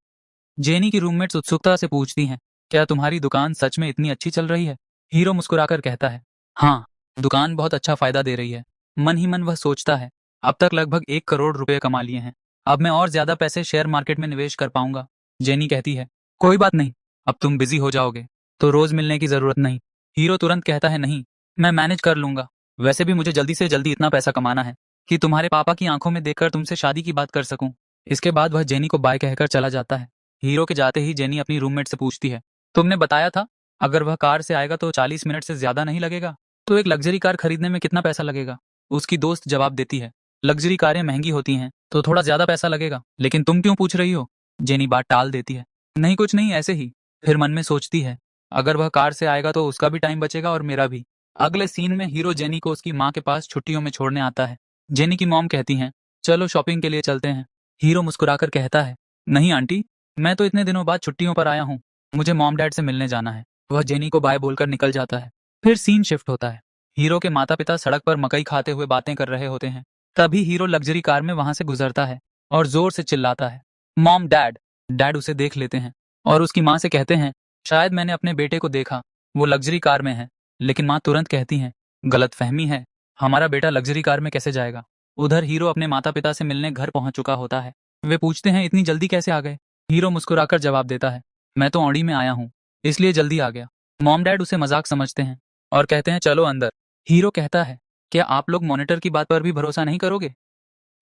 जेनी की रूममेट्स उत्सुकता से पूछती हैं, क्या तुम्हारी दुकान सच में इतनी अच्छी चल रही है? हीरो मुस्कुराकर कहता है, हाँ, दुकान बहुत अच्छा फायदा दे रही है। मन ही मन वह सोचता है, अब तक लगभग 1 करोड़ रुपए कमा लिए हैं, अब मैं और ज्यादा पैसे शेयर मार्केट में निवेश कर पाऊंगा। जेनी कहती है, कोई बात नहीं, अब तुम बिजी हो जाओगे तो रोज मिलने की जरूरत नहीं। हीरो तुरंत कहता है, नहीं, मैं मैनेज कर लूंगा। वैसे भी मुझे जल्दी से जल्दी इतना पैसा कमाना है कि तुम्हारे पापा की आंखों में देखकर तुमसे शादी की बात कर सकूं। इसके बाद वह जेनी को बाय कहकर चला जाता है। हीरो के जाते ही जेनी अपनी रूममेट से पूछती है, तुमने बताया था अगर वह कार से आएगा तो 40 मिनट से ज्यादा नहीं लगेगा, तो एक लग्जरी कार खरीदने में कितना पैसा लगेगा? उसकी दोस्त जवाब देती है, लग्जरी कारें महंगी होती हैं तो थोड़ा ज्यादा पैसा लगेगा, लेकिन तुम क्यों पूछ रही हो? जेनी बात टाल देती है, नहीं कुछ नहीं, ऐसे ही। फिर मन में सोचती है, अगर वह कार से आएगा तो उसका भी टाइम बचेगा और मेरा भी। अगले सीन में हीरो जेनी को उसकी माँ के पास छुट्टियों में छोड़ने आता है। जेनी की मॉम कहती हैं, चलो शॉपिंग के लिए चलते हैं। हीरो मुस्कुराकर कहता है, नहीं आंटी, मैं तो इतने दिनों बाद छुट्टियों पर आया हूँ, मुझे मॉम डैड से मिलने जाना है। वह जेनी को बाय बोलकर निकल जाता है। फिर सीन शिफ्ट होता है। हीरो के माता पिता सड़क पर मकई खाते हुए बातें कर रहे होते हैं। तभी हीरो लग्जरी कार में वहां से गुजरता है और जोर से चिल्लाता है, मॉम डैड। डैड उसे देख लेते हैं और उसकी माँ से कहते हैं, शायद मैंने अपने बेटे को देखा, वो लग्जरी कार में है। लेकिन माँ तुरंत कहती हैं, गलतफहमी है, हमारा बेटा लग्जरी कार में कैसे जाएगा? उधर हीरो अपने माता पिता से मिलने घर पहुंच चुका होता है। वे पूछते हैं, इतनी जल्दी कैसे आ गए? हीरो मुस्कुराकर जवाब देता है, मैं तो ऑडी में आया हूँ, इसलिए जल्दी आ गया। मॉम डैड उसे मजाक समझते हैं और कहते हैं, चलो अंदर। हीरो कहता है, क्या आप लोग मॉनिटर की बात पर भी भरोसा नहीं करोगे?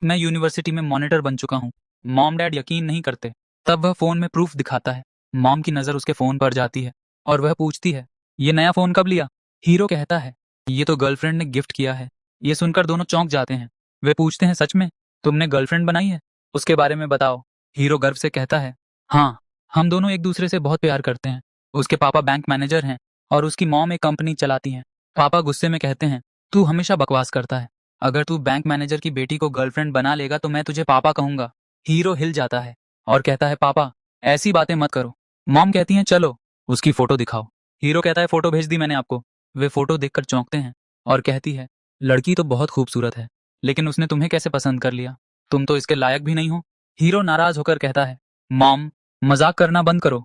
मैं यूनिवर्सिटी में मॉनिटर बन चुका हूँ। मॉम डैड यकीन नहीं करते। तब वह फोन में प्रूफ दिखाता है। मॉम की नज़र उसके फ़ोन पर जाती है और वह पूछती है, ये नया फ़ोन कब लिया? हीरो कहता है, ये तो गर्लफ्रेंड ने गिफ्ट किया है। ये सुनकर दोनों चौंक जाते हैं। वे पूछते हैं, सच में? तुमने गर्लफ्रेंड बनाई है? उसके बारे में बताओ। हीरो गर्व से कहता है, हाँ, हम दोनों एक दूसरे से बहुत प्यार करते हैं। उसके पापा बैंक मैनेजर हैं और उसकी मॉम एक कंपनी चलाती हैं। पापा गुस्से में कहते हैं, तू हमेशा बकवास करता है। अगर तू बैंक मैनेजर की बेटी को गर्लफ्रेंड बना लेगा तो मैं तुझे पापा कहूंगा। हीरो हिल जाता है और कहता है, पापा ऐसी बातें मत करो। मॉम कहती हैं, चलो उसकी फोटो दिखाओ। हीरो कहता है, फोटो भेज दी मैंने आपको। वे फोटो देखकर चौंकते हैं और कहती है, लड़की तो बहुत खूबसूरत है, लेकिन उसने तुम्हें कैसे पसंद कर लिया? तुम तो इसके लायक भी नहीं हो। हीरो नाराज होकर कहता है, मॉम मजाक करना बंद करो,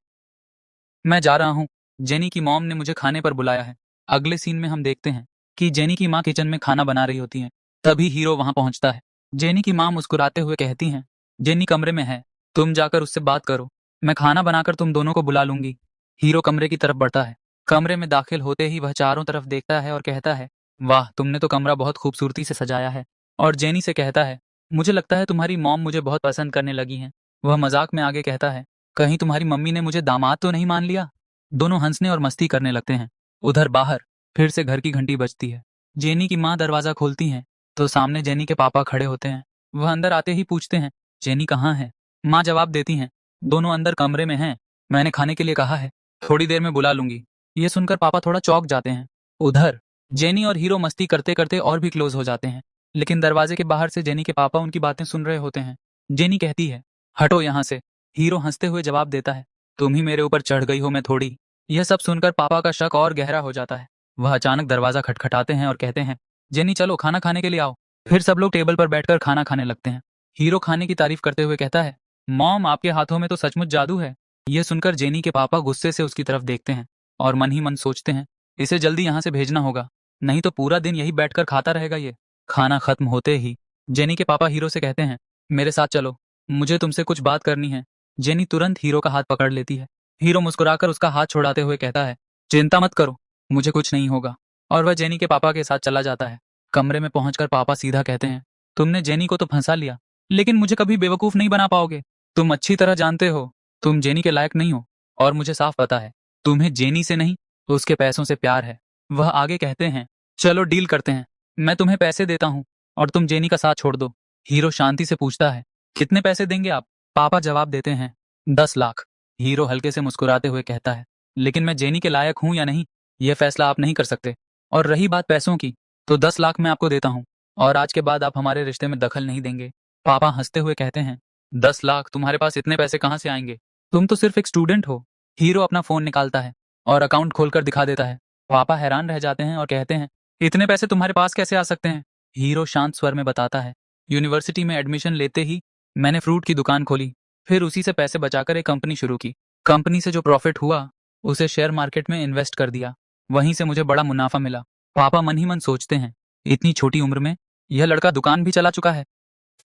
मैं जा रहा हूँ। जेनी की मॉम ने मुझे खाने पर बुलाया है। अगले सीन में हम देखते हैं कि जेनी की माँ किचन में खाना बना रही होती है। तभी हीरो वहां पहुंचता है। जेनी की माँ मुस्कुराते हुए कहती हैं, जेनी कमरे में है, तुम जाकर उससे बात करो। मैं खाना बनाकर तुम दोनों को बुला लूंगी। हीरो कमरे की तरफ बढ़ता है। कमरे में दाखिल होते ही वह चारों तरफ देखता है और कहता है, वाह, तुमने तो कमरा बहुत खूबसूरती से सजाया है। और जेनी से कहता है, मुझे लगता है तुम्हारी मॉम मुझे बहुत पसंद करने लगी हैं। वह मजाक में आगे कहता है, कहीं तुम्हारी मम्मी ने मुझे दामाद तो नहीं मान लिया? दोनों हंसने और मस्ती करने लगते हैं। उधर बाहर फिर से घर की घंटी बजती है। जेनी की माँ दरवाजा खोलती हैं तो सामने जेनी के पापा खड़े होते हैं। वह अंदर आते ही पूछते हैं, जेनी कहाँ है? माँ जवाब देती हैं, दोनों अंदर कमरे में हैं, मैंने खाने के लिए कहा है, थोड़ी देर में बुला लूंगी। ये सुनकर पापा थोड़ा चौंक जाते हैं। उधर जेनी और हीरो मस्ती करते करते और भी क्लोज हो जाते हैं, लेकिन दरवाजे के बाहर से जेनी के पापा उनकी बातें सुन रहे होते हैं। जेनी कहती है, हटो यहाँ से। हीरो हंसते हुए जवाब देता है, तुम ही मेरे ऊपर चढ़ गई हो, मैं थोड़ी। यह सब सुनकर पापा का शक और गहरा हो जाता है। वह अचानक दरवाजा खटखटाते हैं और कहते हैं, जेनी चलो खाना खाने के लिए आओ। फिर सब लोग टेबल पर बैठकर खाना खाने लगते हैं। हीरो खाने की तारीफ करते हुए कहता है, मॉम आपके हाथों में तो सचमुच जादू है। यह सुनकर जेनी के पापा गुस्से से उसकी तरफ देखते हैं और मन ही मन सोचते हैं, इसे जल्दी यहाँ से भेजना होगा, नहीं तो पूरा दिन यही बैठकर खाता रहेगा ये। खाना खत्म होते ही जेनी के पापा हीरो से कहते हैं, मेरे साथ चलो, मुझे तुमसे कुछ बात करनी है। जेनी तुरंत हीरो का हाथ पकड़ लेती है। हीरो मुस्कुराकर उसका हाथ छुड़ाते हुए कहता है, चिंता मत करो, मुझे कुछ नहीं होगा। और वह जेनी के पापा के साथ चला जाता है। कमरे में पहुंचकर पापा सीधा कहते हैं, तुमने जेनी को तो फंसा लिया, लेकिन मुझे कभी बेवकूफ नहीं बना पाओगे। तुम अच्छी तरह जानते हो तुम जेनी के लायक नहीं हो, और मुझे साफ पता है तुम्हें जेनी से नहीं, उसके पैसों से प्यार है। वह आगे कहते हैं, चलो डील करते हैं, मैं तुम्हें पैसे देता हूँ और तुम जेनी का साथ छोड़ दो। हीरो शांति से पूछता है, कितने पैसे देंगे आप? पापा जवाब देते हैं, 10 लाख। हीरो हल्के से मुस्कुराते हुए कहता है, लेकिन मैं जेनी के लायक हूं या नहीं, यह फैसला आप नहीं कर सकते। और रही बात पैसों की, तो 10 लाख मैं आपको देता हूं, और आज के बाद आप हमारे रिश्ते में दखल नहीं देंगे। पापा हंसते हुए कहते हैं, 10 लाख? तुम्हारे पास इतने पैसे कहाँ से आएंगे? तुम तो सिर्फ एक स्टूडेंट हो। हीरो अपना फोन निकालता है और अकाउंट खोलकर दिखा देता है। पापा हैरान रह जाते हैं और कहते हैं, इतने पैसे तुम्हारे पास कैसे आ सकते हैं? हीरो शांत स्वर में बताता है, यूनिवर्सिटी में एडमिशन लेते ही मैंने फ्रूट की दुकान खोली, फिर उसी से पैसे बचाकर एक कंपनी शुरू की। कंपनी से जो प्रॉफिट हुआ उसे शेयर मार्केट में इन्वेस्ट कर दिया, वहीं से मुझे बड़ा मुनाफा मिला। पापा मन ही मन सोचते हैं, इतनी छोटी उम्र में यह लड़का दुकान भी चला चुका है,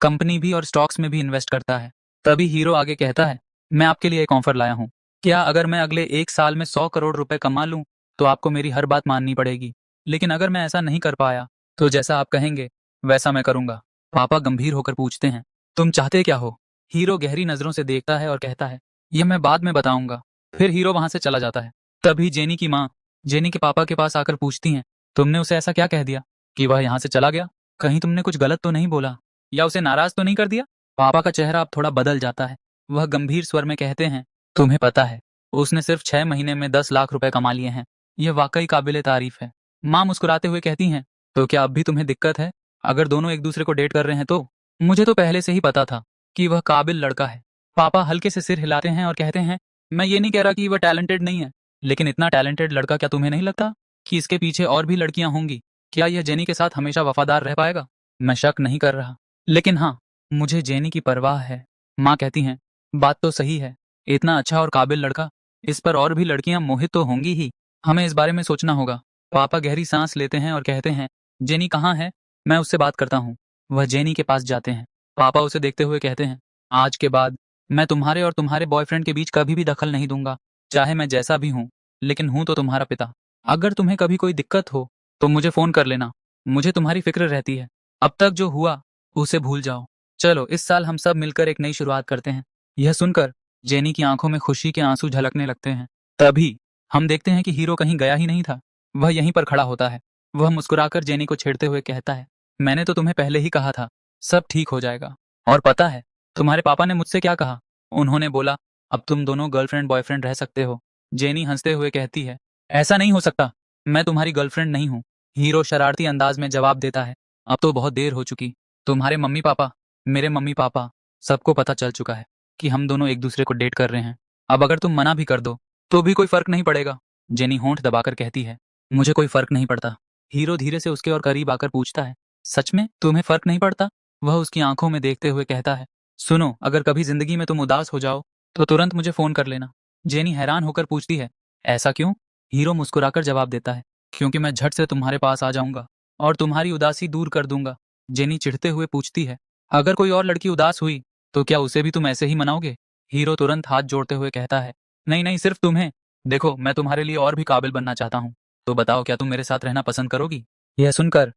कंपनी भी, और स्टॉक्स में भी इन्वेस्ट करता है। तभी हीरो आगे कहता है, मैं आपके लिए एक ऑफर लाया हूँ। क्या अगर मैं अगले 1 साल में 100 करोड़ रुपए कमा लूँ तो आपको मेरी हर बात माननी पड़ेगी, लेकिन अगर मैं ऐसा नहीं कर पाया तो जैसा आप कहेंगे वैसा मैं करूंगा। पापा गंभीर होकर पूछते हैं, तुम चाहते क्या हो? हीरो गहरी नजरों से देखता है और कहता है, यह मैं बाद में बताऊंगा। फिर हीरो वहां से चला जाता है। तभी जेनी की माँ जेनी के पापा के पास आकर पूछती हैं, तुमने उसे ऐसा क्या कह दिया कि वह यहाँ से चला गया? कहीं तुमने कुछ गलत तो नहीं बोला या उसे नाराज तो नहीं कर दिया? पापा का चेहरा अब थोड़ा बदल जाता है। वह गंभीर स्वर में कहते हैं, तुम्हें पता है उसने सिर्फ 6 महीने में 10 लाख रुपए कमा लिए हैं, यह वाकई काबिले तारीफ है। माँ मुस्कुराते हुए कहती हैं, तो क्या अब भी तुम्हें दिक्कत है अगर दोनों एक दूसरे को डेट कर रहे हैं तो? मुझे तो पहले से ही पता था कि वह काबिल लड़का है। पापा हल्के से सिर हिलाते हैं और कहते हैं, मैं ये नहीं कह रहा कि वह टैलेंटेड नहीं है, लेकिन इतना टैलेंटेड लड़का क्या तुम्हें नहीं लगता कि इसके पीछे और भी लड़कियां होंगी? क्या यह जेनी के साथ हमेशा वफादार रह पाएगा? मैं शक नहीं कर रहा, लेकिन हाँ, मुझे जेनी की परवाह है। माँ कहती हैं, बात तो सही है, इतना अच्छा और काबिल लड़का, इस पर और भी लड़कियां मोहित तो होंगी ही, हमें इस बारे में सोचना होगा। पापा गहरी सांस लेते हैं और कहते हैं, जेनी कहाँ है? मैं उससे बात करता हूँ। वह जेनी के पास जाते हैं। पापा उसे देखते हुए कहते हैं, आज के बाद मैं तुम्हारे और तुम्हारे बॉयफ्रेंड के बीच कभी भी दखल नहीं दूंगा, चाहे मैं जैसा भी हूँ, लेकिन हूँ तो तुम्हारा पिता। अगर तुम्हें कभी कोई दिक्कत हो तो मुझे फोन कर लेना, मुझे तुम्हारी फिक्र रहती है। अब तक जो हुआ उसे भूल जाओ। चलो इस साल हम सब मिलकर एक नई शुरुआत करते हैं। यह सुनकर जेनी की आंखों में खुशी के आंसू झलकने लगते हैं। तभी हम देखते हैं कि हीरो कहीं गया ही नहीं था, वह यहीं पर खड़ा होता है। वह मुस्कुराकर जेनी को छेड़ते हुए कहता है, मैंने तो तुम्हें पहले ही कहा था, सब ठीक हो जाएगा। और पता है तुम्हारे पापा ने मुझसे क्या कहा? उन्होंने बोला, अब तुम दोनों गर्लफ्रेंड बॉयफ्रेंड रह सकते हो। जेनी हंसते हुए कहती है, ऐसा नहीं हो सकता, मैं तुम्हारी गर्लफ्रेंड नहीं हूँ। हीरो शरारती अंदाज में जवाब देता है, अब तो बहुत देर हो चुकी। तुम्हारे मम्मी पापा, मेरे मम्मी पापा, सबको पता चल चुका है कि हम दोनों एक दूसरे को डेट कर रहे हैं। अब अगर तुम मना भी कर दो तो भी कोई फर्क नहीं पड़ेगा। जेनी होंठ दबाकर कहती है, मुझे कोई फर्क नहीं पड़ता। हीरो धीरे से उसके और करीब आकर पूछता है, सच में तुम्हें फर्क नहीं पड़ता? वह उसकी आंखों में देखते हुए कहता है, सुनो, अगर कभी जिंदगी में तुम उदास हो जाओ तो तुरंत मुझे फोन कर लेना। जेनी हैरान होकर पूछती है, ऐसा क्यों? हीरो मुस्कुराकर जवाब देता है, क्योंकि मैं झट से तुम्हारे पास आ जाऊंगा और तुम्हारी उदासी दूर कर दूंगा। जेनी चिढ़ते हुए पूछती है, अगर कोई और लड़की उदास हुई तो क्या उसे भी तुम ऐसे ही मनाओगे? हीरो तुरंत हाथ जोड़ते हुए कहता है, नहीं नहीं, सिर्फ तुम्हें। देखो, मैं तुम्हारे लिए और भी काबिल बनना चाहता हूँ। तो बताओ, क्या तुम मेरे साथ रहना पसंद करोगी? यह सुनकर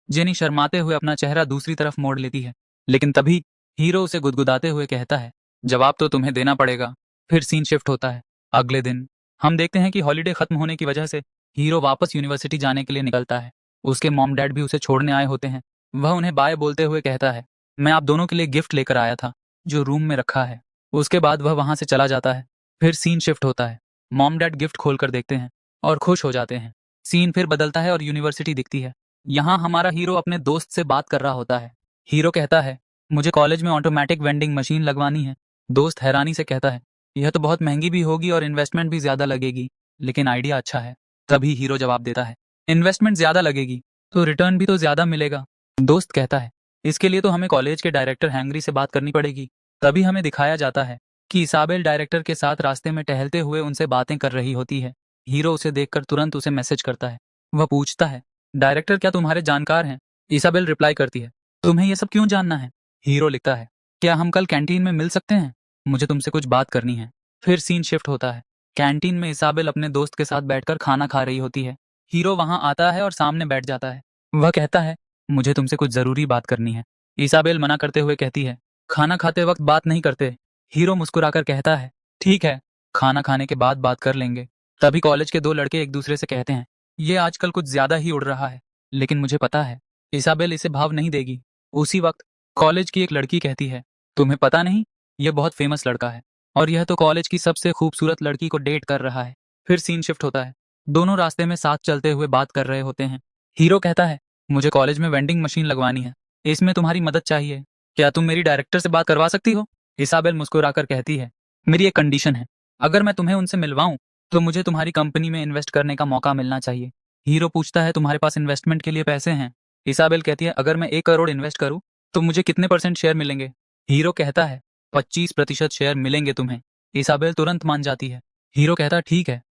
जेनी शर्माते हुए अपना चेहरा दूसरी तरफ मोड़ लेती है, लेकिन तभी हीरो उसे गुदगुदाते हुए कहता है, जवाब तो तुम्हें देना पड़ेगा। फिर सीन शिफ्ट होता है। अगले दिन हम देखते हैं कि हॉलीडे खत्म होने की वजह से हीरो वापस यूनिवर्सिटी जाने के लिए निकलता है। उसके मॉम डैड भी उसे छोड़ने आए होते हैं। वह उन्हें बाय बोलते हुए कहता है, मैं आप दोनों के लिए गिफ्ट लेकर आया था, जो रूम में रखा है। उसके बाद वह वहां से चला जाता है। फिर सीन शिफ्ट होता है। मॉम डैड गिफ्ट खोलकर देखते हैं और खुश हो जाते हैं। सीन फिर बदलता है और यूनिवर्सिटी दिखती है। यहाँ हमारा हीरो अपने दोस्त से बात कर रहा होता है। हीरो कहता है, मुझे कॉलेज में ऑटोमेटिक वेंडिंग मशीन लगवानी है। दोस्त हैरानी से कहता है, यह तो बहुत महंगी भी होगी और इन्वेस्टमेंट भी ज्यादा लगेगी, लेकिन आइडिया अच्छा है। तभी हीरो जवाब देता है, इन्वेस्टमेंट ज्यादा लगेगी तो रिटर्न भी तो ज्यादा मिलेगा। दोस्त कहता है, इसके लिए तो हमें कॉलेज के डायरेक्टर हैंगरी से बात करनी पड़ेगी। तभी हमें दिखाया जाता है कि इसाबेल डायरेक्टर के साथ रास्ते में टहलते हुए उनसे बातें कर रही होती है। हीरो उसे देखकर तुरंत उसे मैसेज करता है। वह पूछता है, डायरेक्टर क्या तुम्हारे जानकार हैं? इसाबेल रिप्लाई करती है, तुम्हें यह सब क्यों जानना है? हीरो लिखता है, क्या हम कल कैंटीन में मिल सकते हैं? मुझे तुमसे कुछ बात करनी है। फिर सीन शिफ्ट होता है। कैंटीन में इसाबेल अपने दोस्त के साथ बैठकर खाना खा रही होती है। हीरो वहां आता है और सामने बैठ जाता है। वह कहता है, मुझे तुमसे कुछ जरूरी बात करनी है। इसाबेल मना करते हुए कहती है, खाना खाते वक्त बात नहीं करते। हीरो मुस्कुराकर कहता है, ठीक है, खाना खाने के बाद बात कर लेंगे। तभी कॉलेज के दो लड़के एक दूसरे से कहते हैं, ये आजकल कुछ ज्यादा ही उड़ रहा है, लेकिन मुझे पता है इसाबेल इसे भाव नहीं देगी। उसी वक्त कॉलेज की एक लड़की कहती है, तुम्हें पता नहीं, यह बहुत फेमस लड़का है और यह तो कॉलेज की सबसे खूबसूरत लड़की को डेट कर रहा है। फिर सीन शिफ्ट होता है। दोनों रास्ते में साथ चलते हुए बात कर रहे होते हैं। हीरो कहता है, मुझे कॉलेज में वेंडिंग मशीन लगवानी है, इसमें तुम्हारी मदद चाहिए। क्या तुम मेरी डायरेक्टर से बात करवा सकती हो? इसाबेल मुस्कुराकर कहती है, मेरी एक कंडीशन है, अगर मैं तुम्हें उनसे मिलवाऊं तो मुझे तुम्हारी कंपनी में इन्वेस्ट करने का मौका मिलना चाहिए। हीरो पूछता है, तुम्हारे पास इन्वेस्टमेंट के लिए पैसे हैं? इसाबेल कहती है, अगर मैं 1 करोड़ इन्वेस्ट करूं तो मुझे कितने % शेयर मिलेंगे? हीरो कहता है, 25% शेयर मिलेंगे तुम्हें। इसाबेल तुरंत मान जाती है। हीरो कहता है, ठीक है,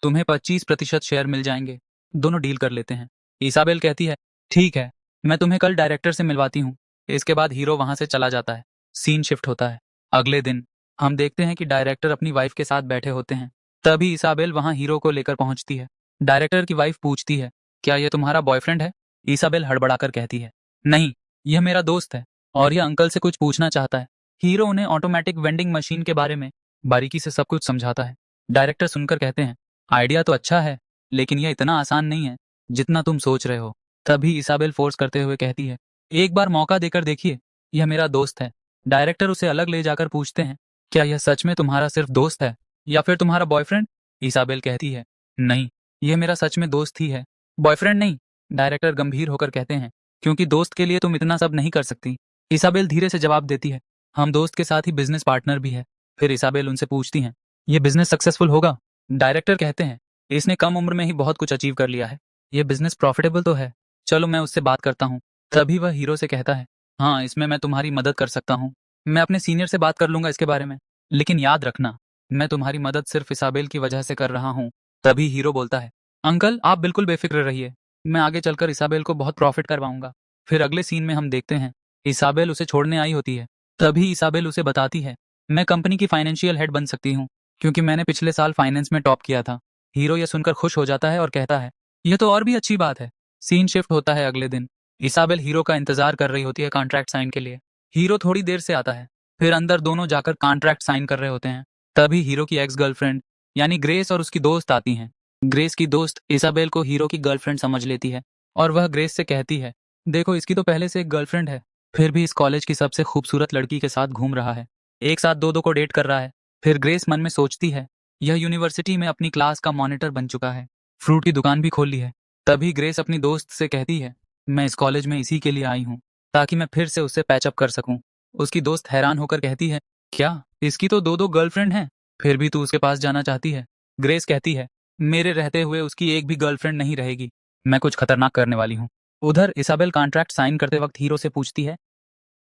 तुम्हें 25% शेयर मिल जाएंगे, दोनों डील कर लेते हैं। इसाबेल कहती है, ठीक है, मैं तुम्हें कल डायरेक्टर से मिलवाती हूँ। इसके बाद हीरो वहां से चला जाता है। सीन शिफ्ट होता है। अगले दिन हम देखते हैं कि डायरेक्टर अपनी वाइफ के साथ बैठे होते हैं। तभी इसाबेल वहां हीरो को लेकर पहुंचती है। डायरेक्टर की वाइफ पूछती है, क्या यह तुम्हारा बॉयफ्रेंड है? इसाबेल हड़बड़ाकर कहती है, नहीं, यह मेरा दोस्त है और यह अंकल से कुछ पूछना चाहता है। हीरो उन्हें ऑटोमेटिक वेंडिंग मशीन के बारे में बारीकी से सब कुछ समझाता है। डायरेक्टर सुनकर कहते हैं, आइडिया तो अच्छा है, लेकिन यह इतना आसान नहीं है जितना तुम सोच रहे हो। तभी इसाबेल फोर्स करते हुए कहती है, एक बार मौका देकर देखिए, यह मेरा दोस्त है। डायरेक्टर उसे अलग ले जाकर पूछते हैं, क्या यह सच में तुम्हारा सिर्फ दोस्त है या फिर तुम्हारा बॉयफ्रेंड? इसाबेल कहती है, नहीं, यह मेरा सच में दोस्त ही है, बॉयफ्रेंड नहीं। डायरेक्टर गंभीर होकर कहते हैं, क्योंकि दोस्त के लिए तुम इतना सब नहीं कर सकती। इसाबेल धीरे से जवाब देती है, हम दोस्त के साथ ही बिजनेस पार्टनर भी है। फिर इसाबेल उनसे पूछती हैं, ये बिजनेस सक्सेसफुल होगा? डायरेक्टर कहते हैं, इसने कम उम्र में ही बहुत कुछ अचीव कर लिया है, ये बिजनेस प्रॉफिटेबल तो है, चलो मैं उससे बात करता हूँ। तभी वह हीरो से कहता है, हाँ, इसमें मैं तुम्हारी मदद कर सकता हूँ, मैं अपने सीनियर से बात कर लूंगा इसके बारे में, लेकिन याद रखना, मैं तुम्हारी मदद सिर्फ इसाबेल की वजह से कर रहा हूँ। तभी हीरो बोलता है, अंकल आप बिल्कुल बेफिक्र रहिए, मैं आगे चलकर इसाबेल को बहुत प्रॉफिट करवाऊंगा। फिर अगले सीन में हम देखते हैं, इसाबेल उसे छोड़ने आई होती है। तभी इसाबेल उसे बताती है, मैं कंपनी की फाइनेंशियल हेड बन सकती हूँ, क्योंकि मैंने पिछले साल फाइनेंस में टॉप किया था। हीरो यह सुनकर खुश हो जाता है और कहता है, यह तो और भी अच्छी बात है। सीन शिफ्ट होता है अगले दिन। इसाबेल हीरो का इंतजार कर रही होती है कॉन्ट्रैक्ट साइन के लिए। हीरो थोड़ी देर से आता है। फिर अंदर दोनों जाकर कॉन्ट्रैक्ट साइन कर रहे होते हैं। तभी हीरो की एक्स गर्लफ्रेंड यानी ग्रेस और उसकी दोस्त आती हैं। ग्रेस की दोस्त इसाबेल को हीरो की गर्लफ्रेंड समझ लेती है और वह ग्रेस से कहती है, देखो इसकी तो पहले से एक गर्लफ्रेंड है, फिर भी इस कॉलेज की सबसे खूबसूरत लड़की के साथ घूम रहा है, एक साथ दो दो को डेट कर रहा है। फिर ग्रेस मन में सोचती है, यह यूनिवर्सिटी में अपनी क्लास का मॉनिटर बन चुका है, फ्रूट की दुकान भी खोल ली है। तभी ग्रेस अपनी दोस्त से कहती है, मैं इस कॉलेज में इसी के लिए आई हूँ, ताकि मैं फिर से उससे पैचअप कर सकूं। उसकी दोस्त हैरान होकर कहती है, क्या इसकी तो दो दो गर्लफ्रेंड हैं, फिर भी तू उसके पास जाना चाहती है? ग्रेस कहती है, मेरे रहते हुए उसकी एक भी गर्लफ्रेंड नहीं रहेगी, मैं कुछ खतरनाक करने वाली हूँ। उधर इसाबेल कॉन्ट्रैक्ट साइन करते वक्त हीरो से पूछती है,